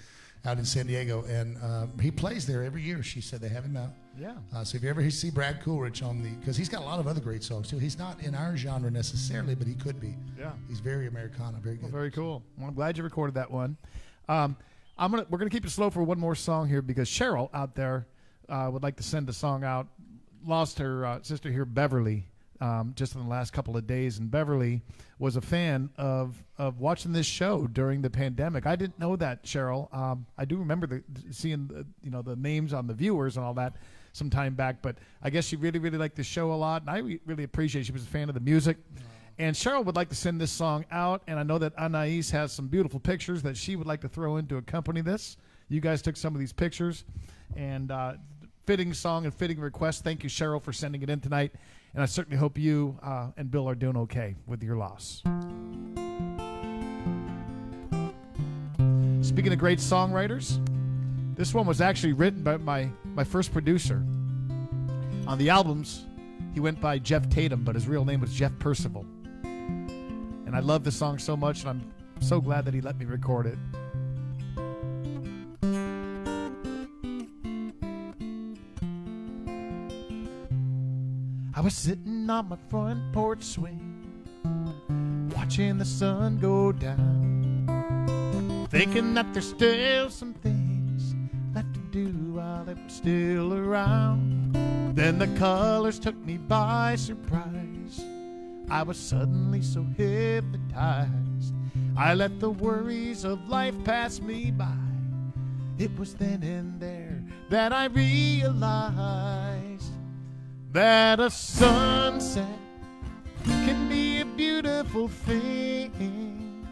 out in San Diego, and he plays there every year. She said they have him out. Yeah. So if you ever see Brad Coolidge because he's got a lot of other great songs too. He's not in our genre necessarily, but he could be. Yeah. He's very Americana, very good. Well, very cool. Well, I'm glad you recorded that one. We're gonna keep it slow for one more song here because Cheryl out there would like to send a song out. Lost her sister here, Beverly, just in the last couple of days, and Beverly was a fan of watching this show during the pandemic. I didn't know that, Cheryl. I do remember seeing the names on the viewers and all that some time back, but I guess she really, really liked the show a lot, and I really appreciate it. She was a fan of the music. And Cheryl would like to send this song out, and I know that Anais has some beautiful pictures that she would like to throw in to accompany this. You guys took some of these pictures, and fitting song and fitting request. Thank you, Cheryl, for sending it in tonight, and I certainly hope you and Bill are doing okay with your loss. Speaking of great songwriters, this one was actually written by my first producer. On the albums, he went by Jeff Tatum, but his real name was Jeff Percival. And I love this song so much, and I'm so glad that he let me record it. I was sitting on my front porch swing, watching the sun go down, thinking that there's still some things left to do while they were still around. Then the colors took me by surprise. I was suddenly so hypnotized. I let the worries of life pass me by. It was then and there that I realized that a sunset can be a beautiful thing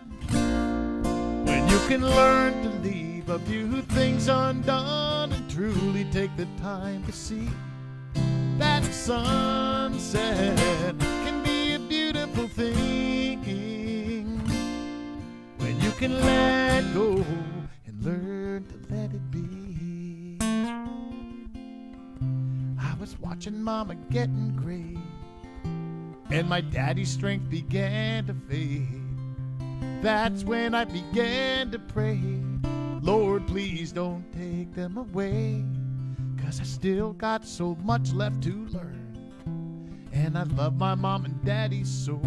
when you can learn to leave a few things undone and truly take the time to see that sunset can be a beautiful thing when you can let go and learn to let it be. I was watching Mama getting gray, and my daddy's strength began to fade. That's when I began to pray, Lord, please don't take them away, 'cause I still got so much left to learn. And I love my mom and daddy so,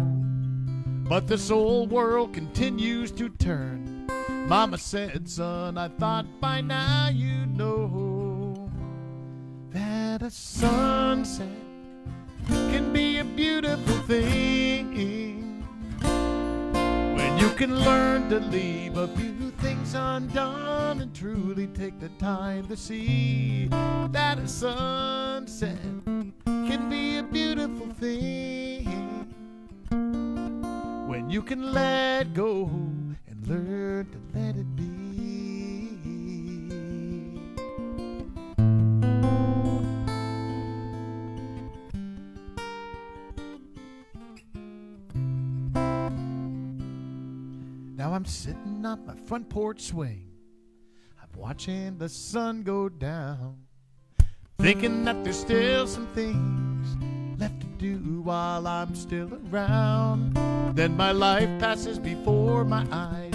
but this old world continues to turn. Mama said, son, I thought by now you'd know that a sunset can be a beautiful thing when you can learn to leave a few things undone and truly take the time to see that a sunset can be a beautiful thing when you can let go and learn to let it be. Now I'm sitting on my front porch swing, I'm watching the sun go down, thinking that there's still some things left to do while I'm still around. Then my life passes before my eyes,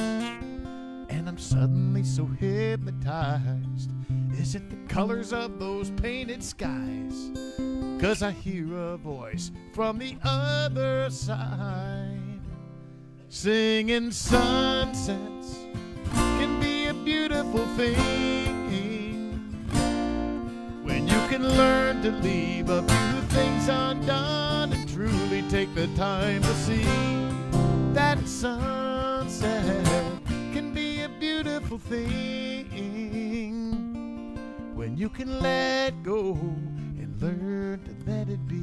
and I'm suddenly so hypnotized. Is it the colors of those painted skies? 'Cause I hear a voice from the other side singing sunsets can be a beautiful thing when you can learn to leave a few things undone and truly take the time to see that sunset can be a beautiful thing when you can let go and learn to let it be.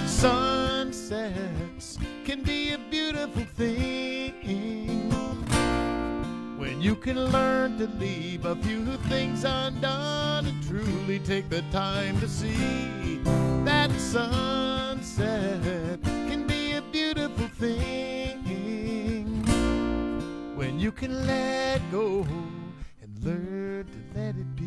Sunsets can be a beautiful thing when you can learn to leave a few things undone and truly take the time to see that sunset can be a beautiful thing when you can let go and learn to let it be.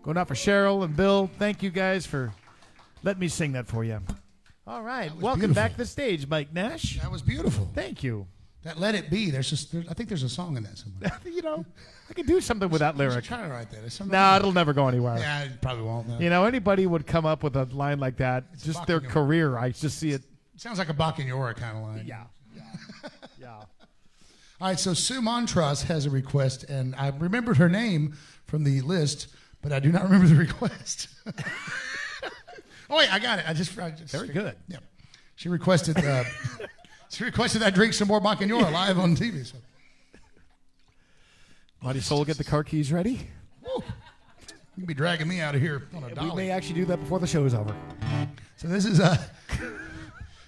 Going out for Cheryl and Bill. Thank you guys for letting me sing that for you. All right. Welcome beautiful. back to the stage, Mike Nash. That was beautiful. Thank you. That Let It Be, I think there's a song in that somewhere. You know, I could do something with that lyric. Try to write that. No, it'll never go anywhere. Yeah, it probably won't. No. You know, anybody would come up with a line like that, just their career. I just see it. Sounds like a bacanora kind of line. Yeah. Yeah. All right, so Sue Montross has a request, and I remembered her name from the list, but I do not remember the request. Oh, wait, I got it. I just Very good. Yeah. She requested I drink some more bacanora live on TV. So. Mighty Soul, get the car keys ready. Woo. You can be dragging me out of here on a dolly. We may actually do that before the show is over. So this is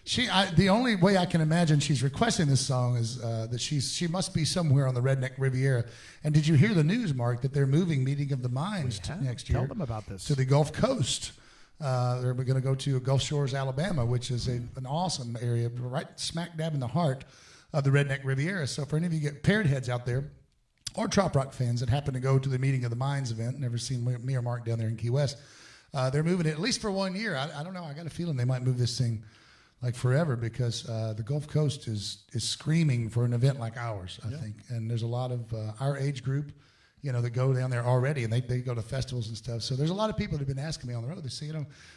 the only way I can imagine she's requesting this song is that she must be somewhere on the Redneck Riviera. And did you hear the news, Mark, that they're moving Meeting of the Minds next year? Tell them about this. To the Gulf Coast. They're going to go to Gulf Shores, Alabama, which is an awesome area, right smack dab in the heart of the Redneck Riviera. So for any of you parrot heads out there, or Trop Rock fans that happen to go to the Meeting of the Minds event, never seen me or Mark down there in Key West, they're moving it at least for 1 year. I don't know. I got a feeling they might move this thing like forever because the Gulf Coast is screaming for an event like ours, I think. And there's a lot of our age group, that go down there already, and they go to festivals and stuff. So there's a lot of people that have been asking me on the road. They say,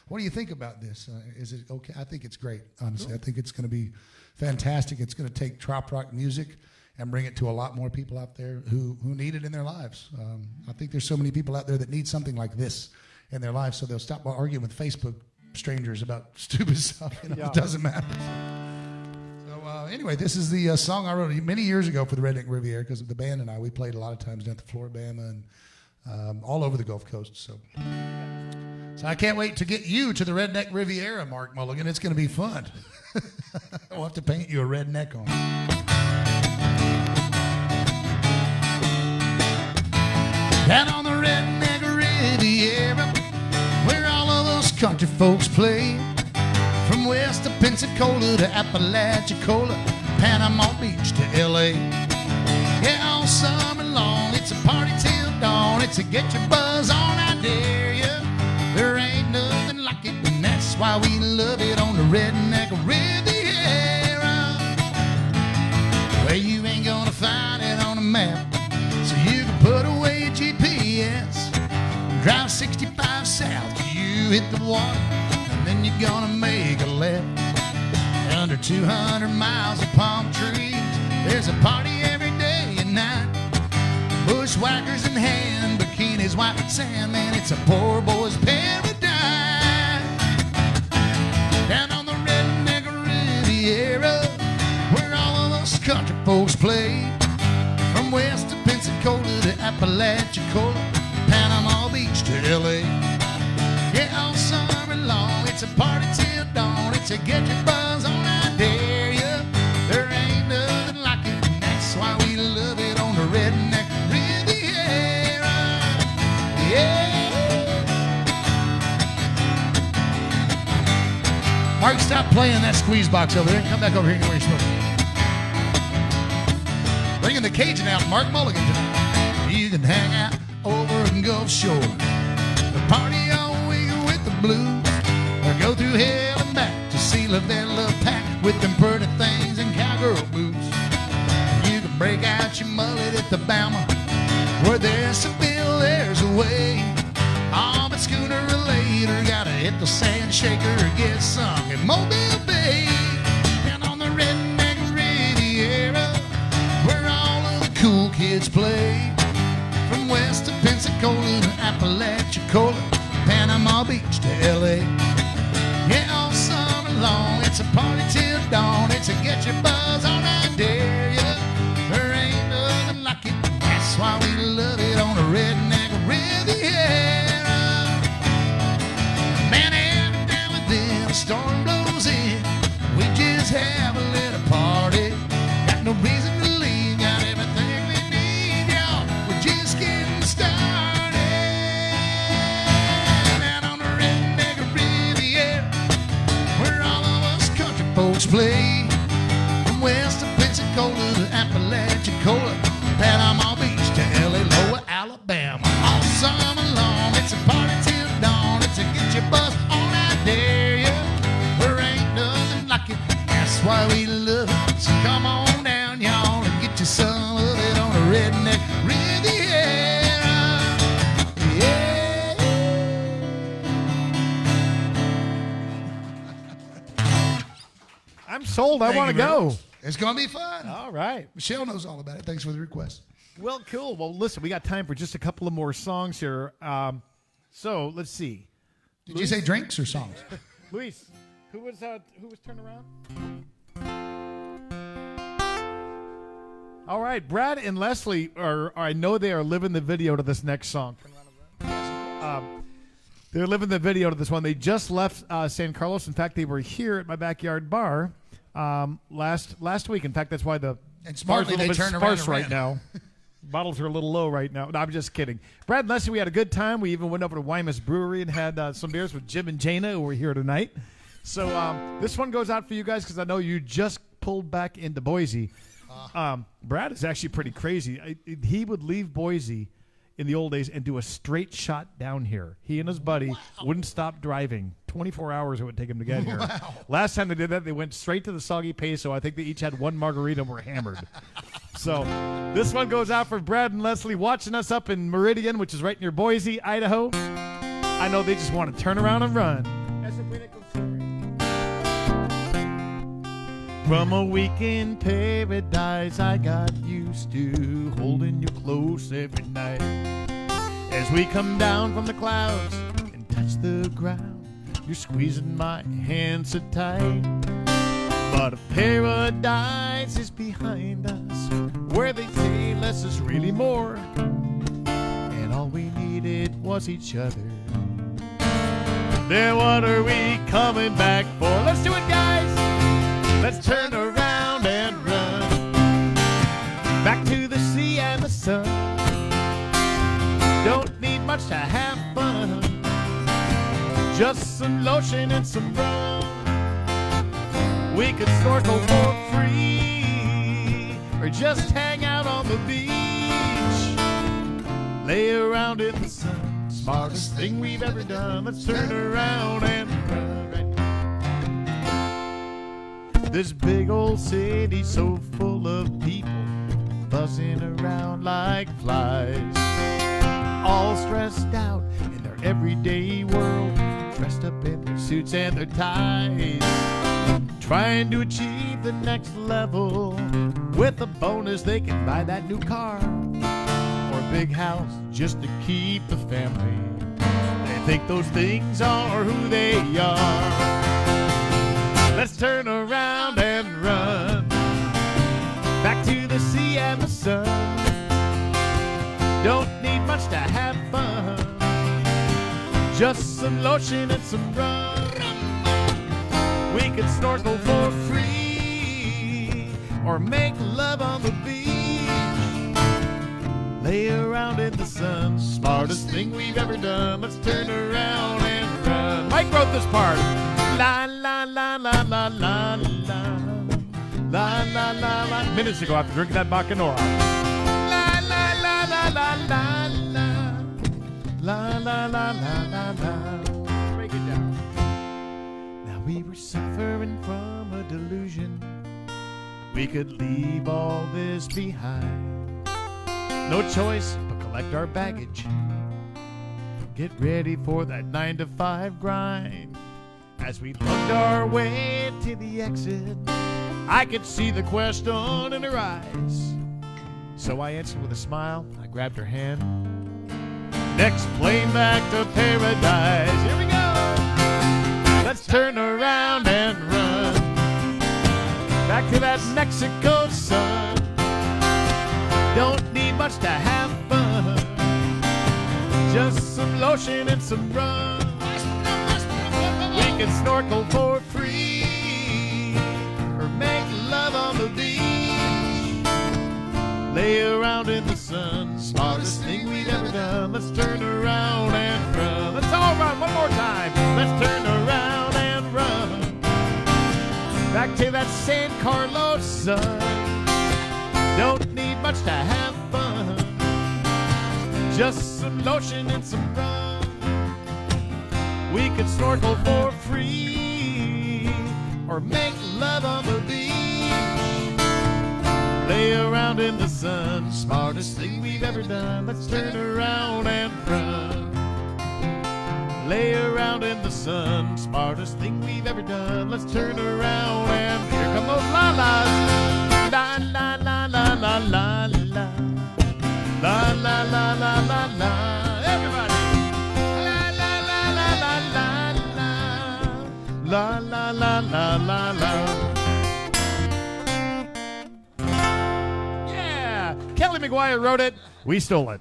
what do you think about this? Is it okay? I think it's great, honestly. Cool. I think it's going to be fantastic. It's going to take Trop Rock music and bring it to a lot more people out there who need it in their lives. I think there's so many people out there that need something like this in their lives, so they'll stop arguing with Facebook strangers about stupid stuff. It doesn't matter. So anyway, this is the song I wrote many years ago for the Redneck Riviera because of the band and I. We played a lot of times down at the Floribama and all over the Gulf Coast. So I can't wait to get you to the Redneck Riviera, Mark Mulligan. It's going to be fun. We'll have to paint you a redneck on. Down on the Redneck Riviera, where all of us country folks play. From west of Pensacola to Apalachicola, Panama Beach to L.A. Yeah, all summer long, it's a party till dawn. It's a get your buzz on, I dare ya. There ain't nothing like it, and that's why we love it on the Redneck Riviera. Well, you ain't gonna find it on a map, so you can put away your GPS. Drive 65 south till you hit the water, and then you're gonna make a left. Under 200 miles of palm trees, there's a party every day and night. Bushwhackers in hand, bikinis white with sand, man, it's a poor boy's paradise. Down on the Redneck Riviera, where all of us country folks play. From west of Pensacola to Apalachicola, Panama Beach to L.A. Yeah, all summer long, it's a party till dawn. It's a get your buzz on, I dare ya. There ain't nothing like it, and that's why we love it on the Redneck Riviera. Yeah. Mark, stop playing that squeeze box over there. Come back over here and get where you're supposed to be. Bringing the Cajun out, Mark Mulligan tonight. You can hang out over in Gulf Shore, the party all week with the blues, or go through hell and back to see La Vella packed with them pretty things and cowgirl boots. You can break out your mullet at the Bama, where there's some bill, there's a way. Oh, but sooner or later, gotta hit the sand shaker or get sung in Mobile Bay. And on the Redneck Riviera, where all of the cool kids play. From west of Pensacola to Apalachicola, Panama Beach to L.A. Yeah, all summer long, it's a party till dawn. It's a get your buzz on, I dare ya. There ain't nothing like it, that's why we love it on the Redneck Riviera. Man, every now and then a storm blows in, we just have a little party. Got no reason to leave, got everything we need, y'all. We're just getting started. Out on the Redneck Riviera, where all of us country folks play. From west of Pensacola to Apalachicola, Panama Beach to L.A. Lower Alabama. All summer long, it's a party till dawn. It's a get your buzz on, I dare ya. There ain't nothing like it, that's why we love it. So come on down, y'all. I'm sold. I Thank want to you very go. much. It's going to be fun. All right. Michelle knows all about it. Thanks for the request. Well, cool. Well, listen, we got time for just a couple of more songs here. So let's see. Did you say drinks or songs? Luis, who was turned around? All right, Brad and Leslie I know they are living the video to this next song. They're living the video to this one. They just left San Carlos. In fact, they were here at my backyard bar last week. In fact, that's why the And bar's a smartly little they bit turned around sparse and right ran. now. Bottles are a little low right now. No, I'm just kidding. Brad and Leslie, we had a good time. We even went over to Wymus Brewery and had some beers with Jim and Jana, who were here tonight. So this one goes out for you guys because I know you just pulled back into Boise. Brad is actually pretty crazy. He would leave Boise in the old days and do a straight shot down here. He and his buddy wouldn't stop driving. 24 hours it would take him to get here. Wow. Last time they did that, they went straight to the Soggy Peso. I think they each had one margarita and were hammered. So this one goes out for Brad and Leslie watching us up in Meridian, which is right near Boise, Idaho. I know they just want to turn around and run. From a week in paradise, I got used to holding you close every night. As we come down from the clouds and touch the ground, you're squeezing my hand so tight. But if paradise is behind us, where they say less is really more, and all we needed was each other, then what are we coming back for? Let's do it, guys! Let's turn around and run back to the sea and the sun. Don't need much to have fun, just some lotion and some rum. We could snorkel for free or just hang out on the beach, lay around in the sun. Smartest thing we've ever done. Let's turn around and run right now. This big old city so full of people buzzing around like flies, all stressed out in their everyday world, dressed up in their suits and their ties, trying to achieve the next level. With a bonus they can buy that new car or a big house just to keep the family. They think those things are who they are. Let's turn around and run back to the sea and the sun. Don't need much to have fun, just some lotion and some rum. We could snorkel for free or make love on the beach, lay around in the sun. Smartest thing we've ever done. Let's turn around and run. Mike wrote this part. La la la la la la la la la la la. Minutes ago after drinking that bacanora. La la la la la la la la la la la. Break it down. Now we were suffering from a delusion. We could leave all this behind. No choice but collect our baggage. Get ready for that 9-to-5 grind. As we looked our way to the exit, I could see the question in her eyes. So I answered with a smile. I grabbed her hand. Next plane back to paradise. Here we go. Let's turn around and run back to that Mexico sun. Don't need much to have fun, just some lotion and some rum. We can snorkel for free or make love on the beach, lay around in the sun. Smartest thing we've ever done. Let's turn around and run. Let's all run one more time. Let's turn around and run back to that San Carlos sun. Don't need much to have fun, just some lotion and some rum. We could snorkel for free or make love on the beach, lay around in the sun. Smartest thing we've ever done. Let's turn around and run, lay around in the sun. Smartest thing we've ever done. Let's turn around and here come those la-las. La, la, la, la, la, la, la. La, la, la, la, la, la. Everybody. La, la, la, la, la, la, la. La, la, la, la, la, la. Yeah. Kelly McGuire wrote it. We stole it.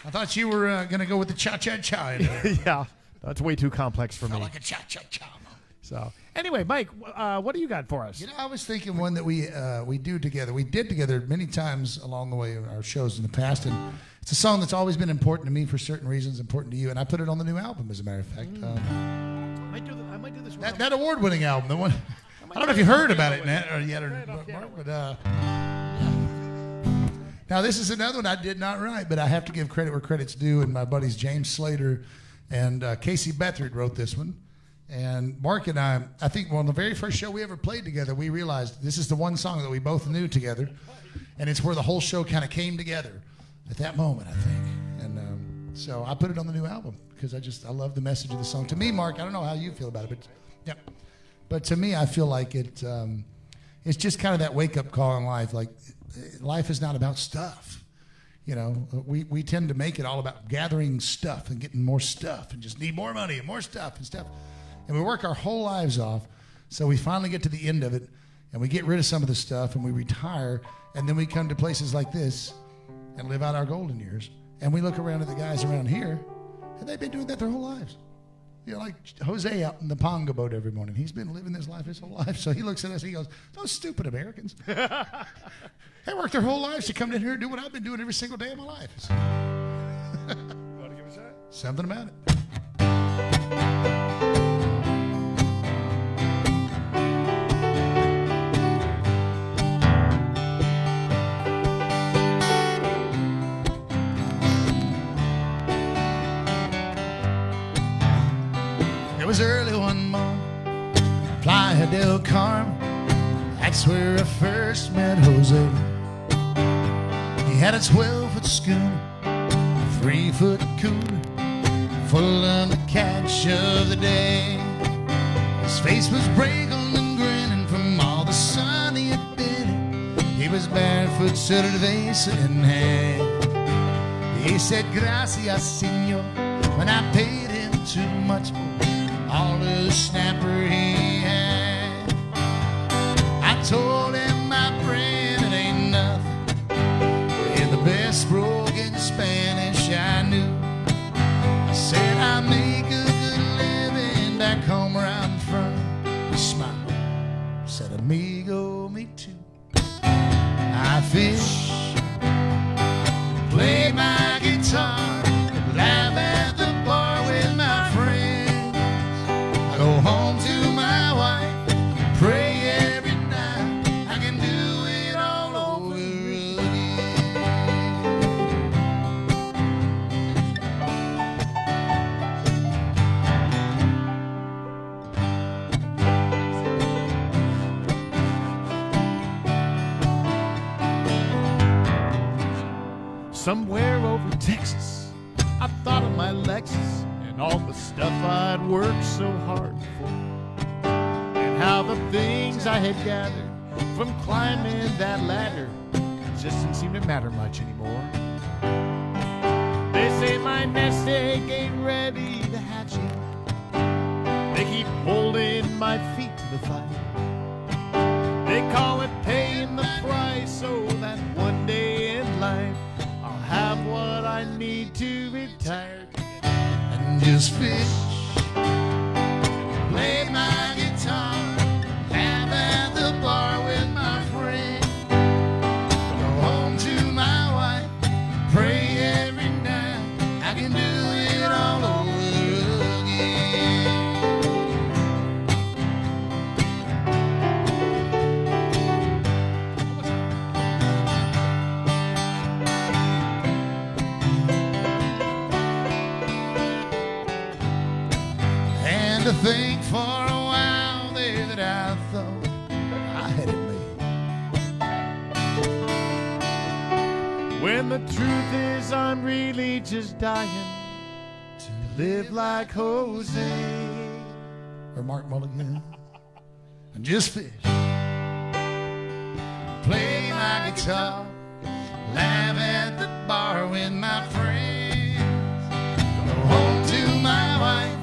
I thought you were going to go with the cha-cha-cha. Yeah. That's way too complex for me. Like a cha-cha-cha. So, anyway, Mike, what do you got for us? You know, I was thinking one that we do together. We did together many times along the way in our shows in the past, and it's a song that's always been important to me for certain reasons, important to you, and I put it on the new album, as a matter of fact. I might do this one. That award-winning album, the one. I don't know if you heard about it yet, but now this is another one I did not write, but I have to give credit where credit's due, and my buddies James Slater and Casey Bethard wrote this one. And Mark and I think, well, on the very first show we ever played together, we realized this is the one song that we both knew together. And it's where the whole show kind of came together at that moment, I think. And so I put it on the new album because I love the message of the song. To me, Mark, I don't know how you feel about it, but yeah. But to me, I feel like it's just kind of that wake-up call in life. Like, life is not about stuff. You know, we tend to make it all about gathering stuff and getting more stuff and just need more money and more stuff and stuff. And we work our whole lives off, so we finally get to the end of it, and we get rid of some of the stuff, and we retire, and then we come to places like this and live out our golden years. And we look around at the guys around here, and they've been doing that their whole lives. You know, like Jose out in the Ponga boat every morning. He's been living this life his whole life. So he looks at us and he goes, those stupid Americans. They work their whole lives to come down here and do what I've been doing every single day of my life. Want to give us that? Something about it. It was early one morning, Playa del Carmen. That's where I first met Jose. He had a 12-foot schooner, a 3-foot cooler, full of the catch of the day. His face was wrinkled and grinning from all the sun he had been in. He was barefoot, cerveza in hand. He said, gracias, senor, when I paid him too much for all the snapper he had. I told him, my friend, it ain't nothing. In the best broken Spanish I knew, I said, I make a good living back home where I'm from. He smiled, said, amigo, me too. I fish, play my guitar, laugh at the bar with my friends. I go home to my wife, pray every night I can do it all over again. Somewhere over Texas, I thought of my Lexus and all the stuff I'd worked so hard for, and how the things I had gathered from climbing that ladder just didn't seem to matter much anymore. They say my nest egg ain't ready to hatch yet. They keep holding my feet to the fire. They call it paying the price so that one day in life I'll have what I need to retire And just fish, play my guitar, laugh at the bar with my friend. Go home to my wife, pray every night I can do it all over again. And to think for a while there that I thought I had it made. when the truth is I'm really just dying to live like Jose. Or Mark Mulligan. And just fish, play my guitar, laugh at the bar with my friends, go home to my wife,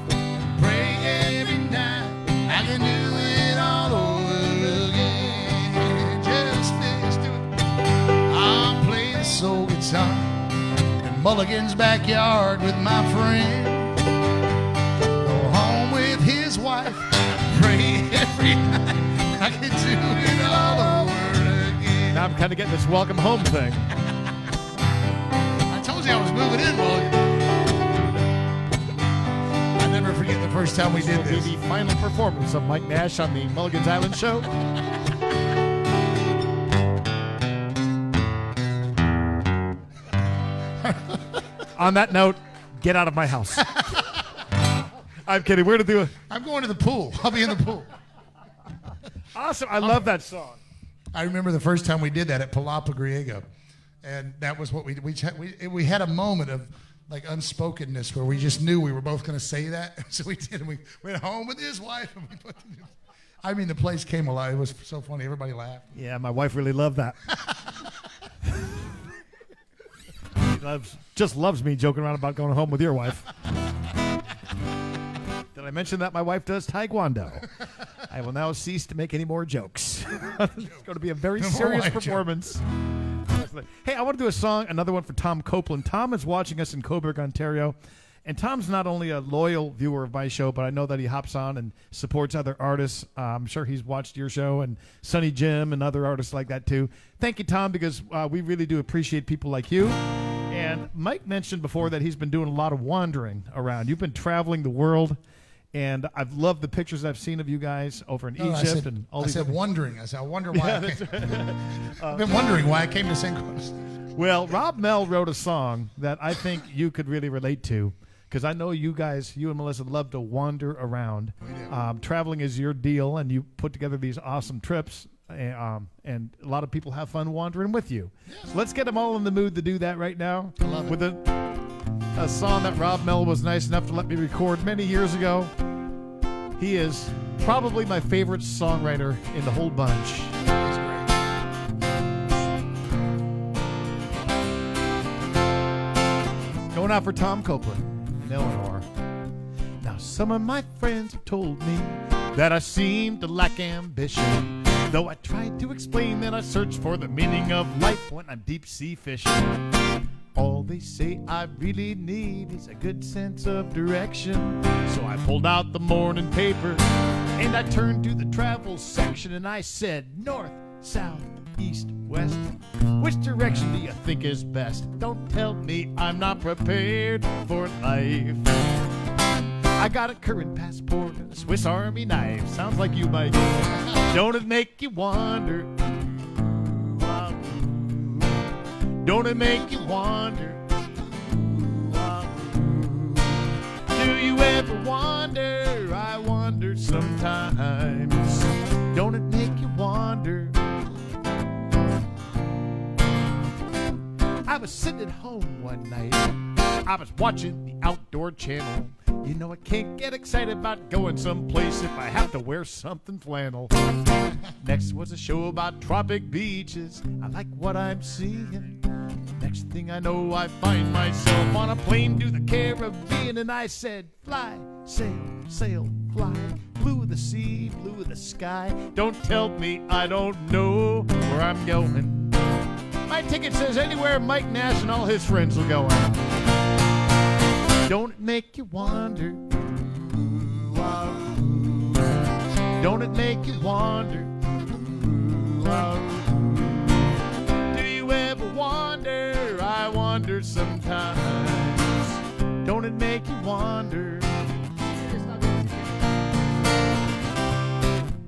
pray every night I can do it all over again. Just this, do it. I'll play the soul guitar in Mulligan's backyard with my friend, go home with his wife, pray every night I can do it all over again. Now I'm kind of getting this welcome home thing. I told you I was moving in, Mulligan. I never forget the first time we did Will be this. the final performance of Mike Nash on the Mulligan's Island Show. On that note, get out of my house. I'm kidding. We're going to do it. I'm going to the pool. I'll be in the pool. Awesome. I love that song. I remember the first time we did that at Palapa Griego, and that was what we had a moment of like unspokenness where we just knew we were both going to say that, so we did. And we went home with his wife, and we put. I mean, the place came alive. It was so funny. Everybody laughed. Yeah, my wife really loved that. She just loves me joking around about going home with your wife. Did I mention that my wife does Taekwondo? I will now cease to make any more jokes. It's going to be a very serious performance. Hey, I want to do a song, another one for Tom Copeland. Tom is watching us in Coburg, Ontario. And Tom's not only a loyal viewer of my show, but I know that he hops on and supports other artists. I'm sure he's watched your show and Sonny Jim and other artists like that too. Thank you, Tom, because we really do appreciate people like you. And Mike mentioned before that he's been doing a lot of wandering around. You've been traveling the world, and I've loved the pictures I've seen of you guys over in Egypt and all these. I said wondering. I said I wonder why. I've been wondering why I came to St. Louis. Well, Rob Mell wrote a song that I think you could really relate to, because I know you guys, you and Melissa, love to wander around. Traveling is your deal, and you put together these awesome trips, and a lot of people have fun wandering with you. So let's get them all in the mood to do that right now. I love it. With a song that Rob Mell was nice enough to let me record many years ago. He is probably my favorite songwriter in the whole bunch. Going out for Tom Copeland in Eleanor. Now some of my friends have told me that I seem to lack ambition, though I tried to explain that I search for the meaning of life when I'm deep sea fishing. All they say I really need is a good sense of direction. So I pulled out the morning paper and I turned to the travel section and I said, north, south, east, west, which direction do you think is best? Don't tell me I'm not prepared for life. I got a current passport and a Swiss Army knife. Sounds like you, Mike. Don't it make you wonder? Don't it make you wonder? Do you ever wonder? I wonder sometimes. Don't it make you wonder? I was sitting at home one night. I was watching the Outdoor Channel. You know I can't get excited about going someplace if I have to wear something flannel. Next was a show about tropic beaches. I like what I'm seeing. Next thing I know, I find myself on a plane to the Caribbean, and I said, fly, sail, sail, fly, blue of the sea, blue of the sky. Don't tell me I don't know where I'm going. My ticket says anywhere Mike Nash and all his friends are going. Don't it make you wonder? Don't it make you wonder? Do you ever wonder? I wonder sometimes. Don't it make you wonder?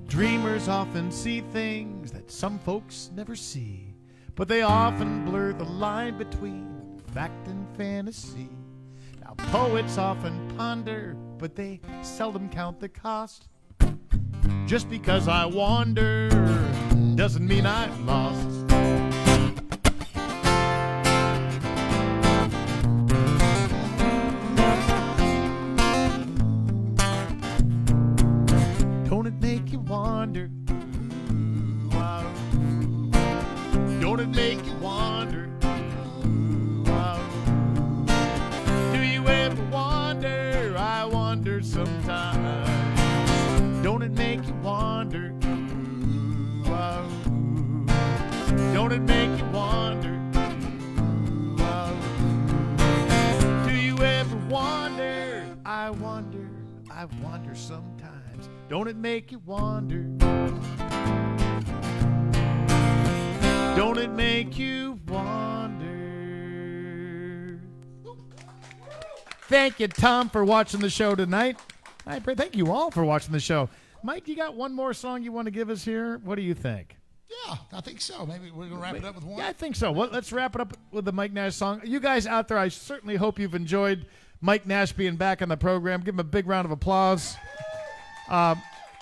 Dreamers often see things that some folks never see, but they often blur the line between fact and fantasy. Now poets often ponder, but they seldom count the cost. Just because I wander doesn't mean I'm lost. Don't it make you wonder? Don't it make you wonder? Ooh, do you ever wonder? I wonder sometimes. Don't it make you wonder? Ooh, don't it make you wonder? Ooh, do you ever wonder? I wonder sometimes. Don't it make you wonder? Don't it make you wonder? Thank you, Tom, for watching the show tonight. Thank you all for watching the show. Mike, you got one more song you want to give us here? What do you think? Yeah, I think so. Maybe we're going to wrap it up with one. Yeah, I think so. Well, let's wrap it up with the Mike Nash song. You guys out there, I certainly hope you've enjoyed Mike Nash being back on the program. Give him a big round of applause. I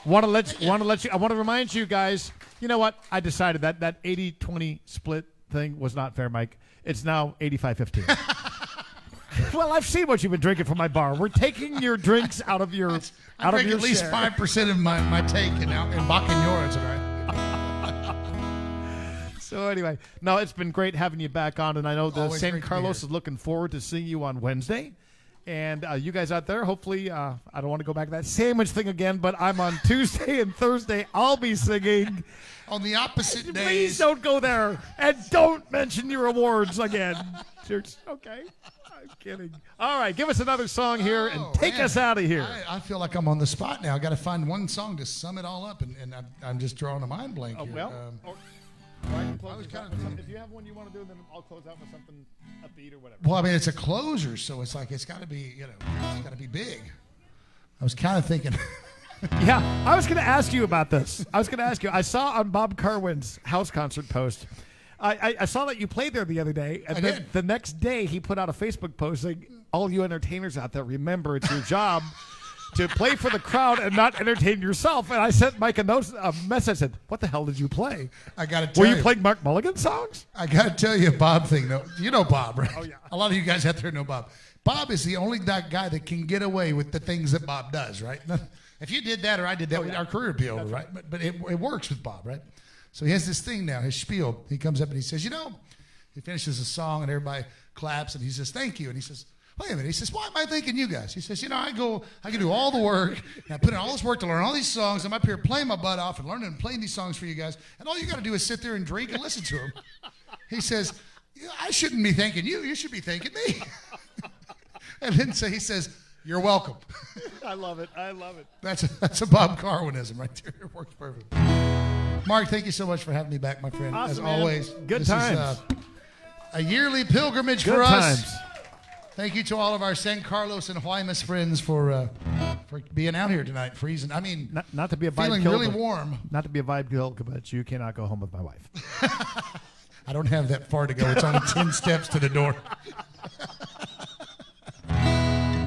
want to remind you guys, you know what? I decided that 80-20 split thing was not fair, Mike. It's now 85-15. Well, I've seen what you've been drinking from my bar. We're taking your drinks out of your I drink your at least share. 5% of my take in bacanora tonight. So anyway, no, it's been great having you back on, and I know the Always San great to be Carlos here. is looking forward to seeing you on Wednesday. And you guys out there, hopefully, I don't want to go back to that sandwich thing again, but I'm on Tuesday and Thursday. I'll be singing. On the opposite Please days. don't go there, and don't mention your awards again. Church, okay? I'm kidding. All right, give us another song here and take us out of here. I feel like I'm on the spot now. I got to find one song to sum it all up, and I'm just drawing a mind blank here. Well, I can close was this kinda out with thinking- something. If you have one you want to do, then I'll close out with something upbeat or whatever. Well, I mean, it's a closer, so it's like it's got to be, it's got to be big. I was kind of thinking. Yeah, I was going to ask you about this. I saw on Bob Carwin's house concert post, I saw that you played there the other day, and I then did. the next day he put out a Facebook post saying, all you entertainers out there, remember it's your job to play for the crowd and not entertain yourself. And I sent Mike a message. I said, what the hell did you play? I got to tell Were you. you playing Mark Mulligan songs? I got to tell you a Bob thing, though. You know Bob, right? Oh, yeah. A lot of you guys out there know Bob. Bob is the only guy that can get away with the things that Bob does, right? If you did that or I did that, our career would be over, right? But it works with Bob, right? So he has this thing now, his spiel. He comes up and he says, he finishes a song and everybody claps and he says, thank you. And he says, wait a minute. He says, why am I thanking you guys? He says, I can do all the work and I put in all this work to learn all these songs. I'm up here playing my butt off and learning and playing these songs for you guys. And all you got to do is sit there and drink and listen to them. He says, I shouldn't be thanking you. You should be thanking me. And then he says, you're welcome. I love it. That's a Bob Carwinism right there. It works perfect. Mark, thank you so much for having me back, my friend. Awesome, As man. always. Good this times. Is, a yearly pilgrimage Good for times. us. Thank you to all of our San Carlos and Guaymas friends for being out here tonight, freezing. I mean, Not to be a vibe feeling killer, really but- warm. Not to be a vibe killer, but you cannot go home with my wife. I don't have that far to go. It's only 10 steps to the door.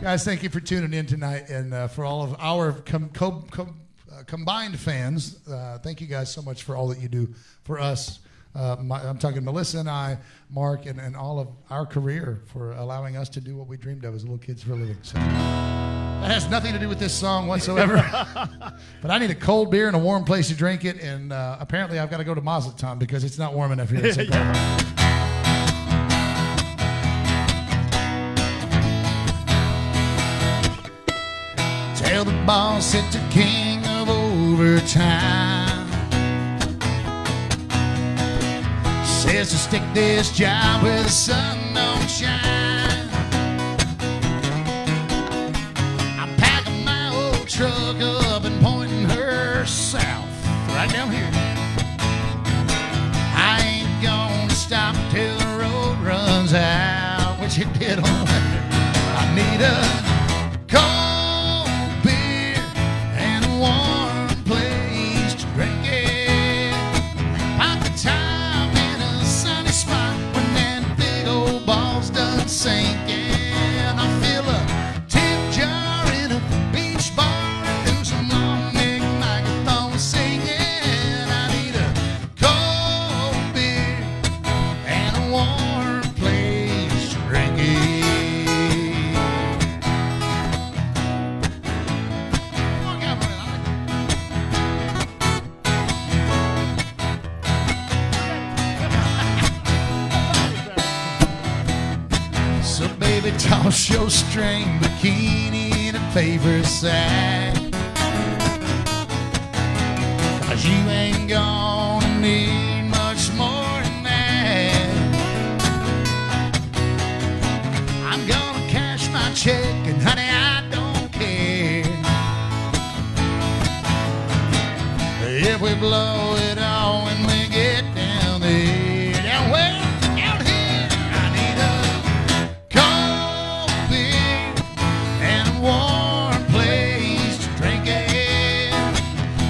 Guys, thank you for tuning in tonight. And for all of our combined fans, thank you guys so much for all that you do for us. I'm talking Melissa and I, Mark, and all of our career for allowing us to do what we dreamed of as little kids for a living. So that has nothing to do with this song whatsoever. But I need a cold beer and a warm place to drink it. And apparently I've got to go to Mazatlan because it's not warm enough here. Tell the boss that the king of overtime says to stick this job where the sun don't shine. I'm packing my old truck up and pointing her south, right down here. I ain't gonna stop till the road runs out, which it did on Wednesday. I need a cold beer and a warm place to drink it. Pocket time in a sunny spot when that big old ball's done sinking. I fill a tip jar in a beach bar and do some a show-string bikini and a paper sack. 'Cause you ain't gonna need much more than that. I'm gonna cash my check, and honey, I don't care if we blow it all when we get down there. Down where? Down here. I need a cold beer and a warm place to drink it.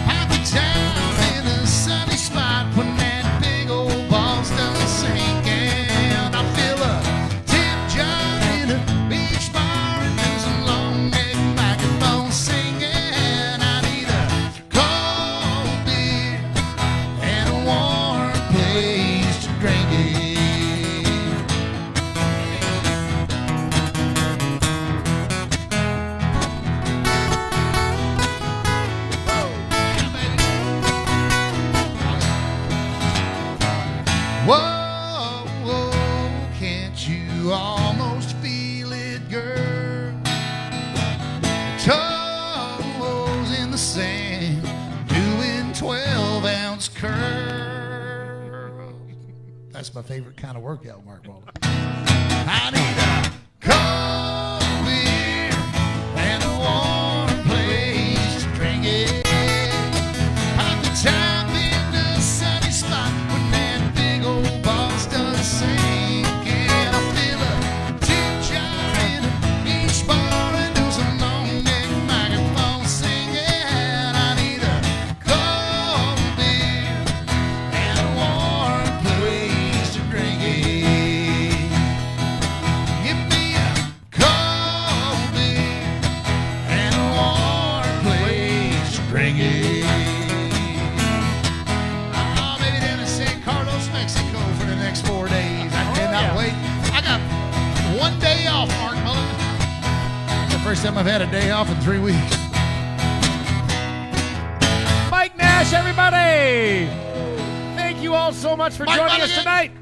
Happy time in a sunny spot when that big old ball's done sinking. I feel a tip jar in a beach bar and do some long neck microphone singing. I need a cold beer and a warm place to drink it. Whoa, whoa, can't you almost feel it, girl? Toes in the sand, doing 12-ounce curls. That's my favorite kind of workout, Mark Mulligan. I need a cold beer and a warm place to drink it. Happy time in the sunny spot when that big old ball's done sinking. I feel a tip jar in a beach bar and do some long neck microphone singing. I need a cold beer and a warm place to drink it. Give me a cold beer and a warm place to drink it. Oh, maybe down in San Carlos, Mexico for the next 4 days. I cannot wait. I got 1 day off, Mark Mulligan. It's the first time I've had a day off in 3 weeks. Mike Nash, everybody! Thank you all so much for Mike joining us Mulligan. tonight.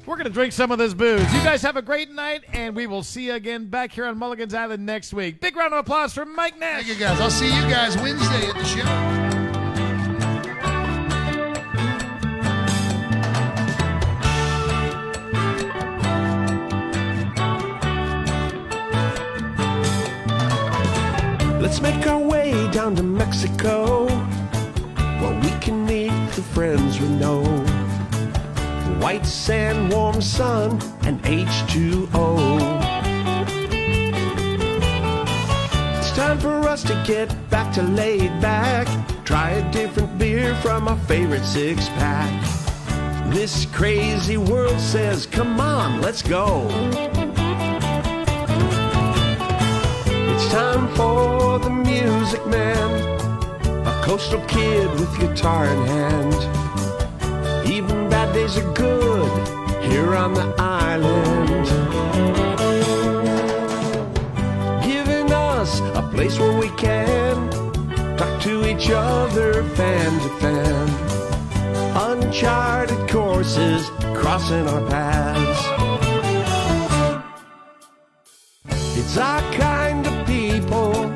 We're going to drink some of this booze. You guys have a great night, and we will see you again back here on Mulligan's Island next week. Big round of applause for Mike Nash. Thank you, guys. I'll see you guys Wednesday at the show. Let's make our way down to Mexico, where we can meet the friends we know. White sand, warm sun, and H2O. It's time for us to get back to laid back. Try a different beer from our favorite six-pack. This crazy world says, come on, let's go. It's time for the music man, a coastal kid with guitar in hand. Even bad days are good here on the island, giving us a place where we can talk to each other fan to fan. Uncharted courses crossing our paths. It's our kind of people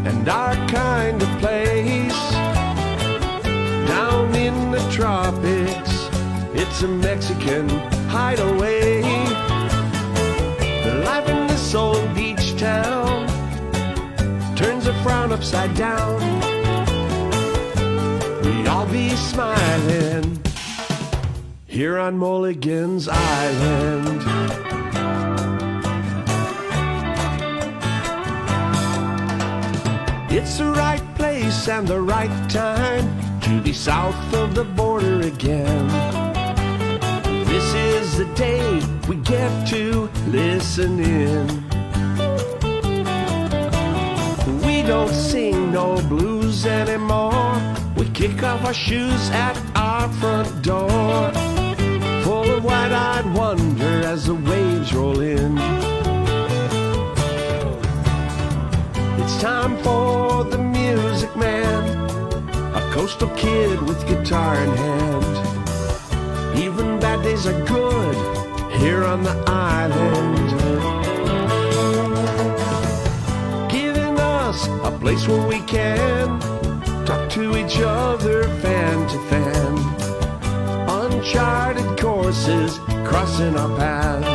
and our kind of place. Down in the tropics, it's a Mexican hideaway. The life in this old beach town turns a frown upside down. We'd all be smiling here on Mulligan's Island. It's the right place and the right time to be south of the border again. This is the day we get to listen in. We don't sing no blues anymore. We kick off our shoes at our front door, full of wide-eyed wonder as the waves roll in. It's time for the music man, a coastal kid with guitar in hand. Even bad days are good here on the island. place where we can talk to each other fan to fan. Uncharted courses crossing our paths.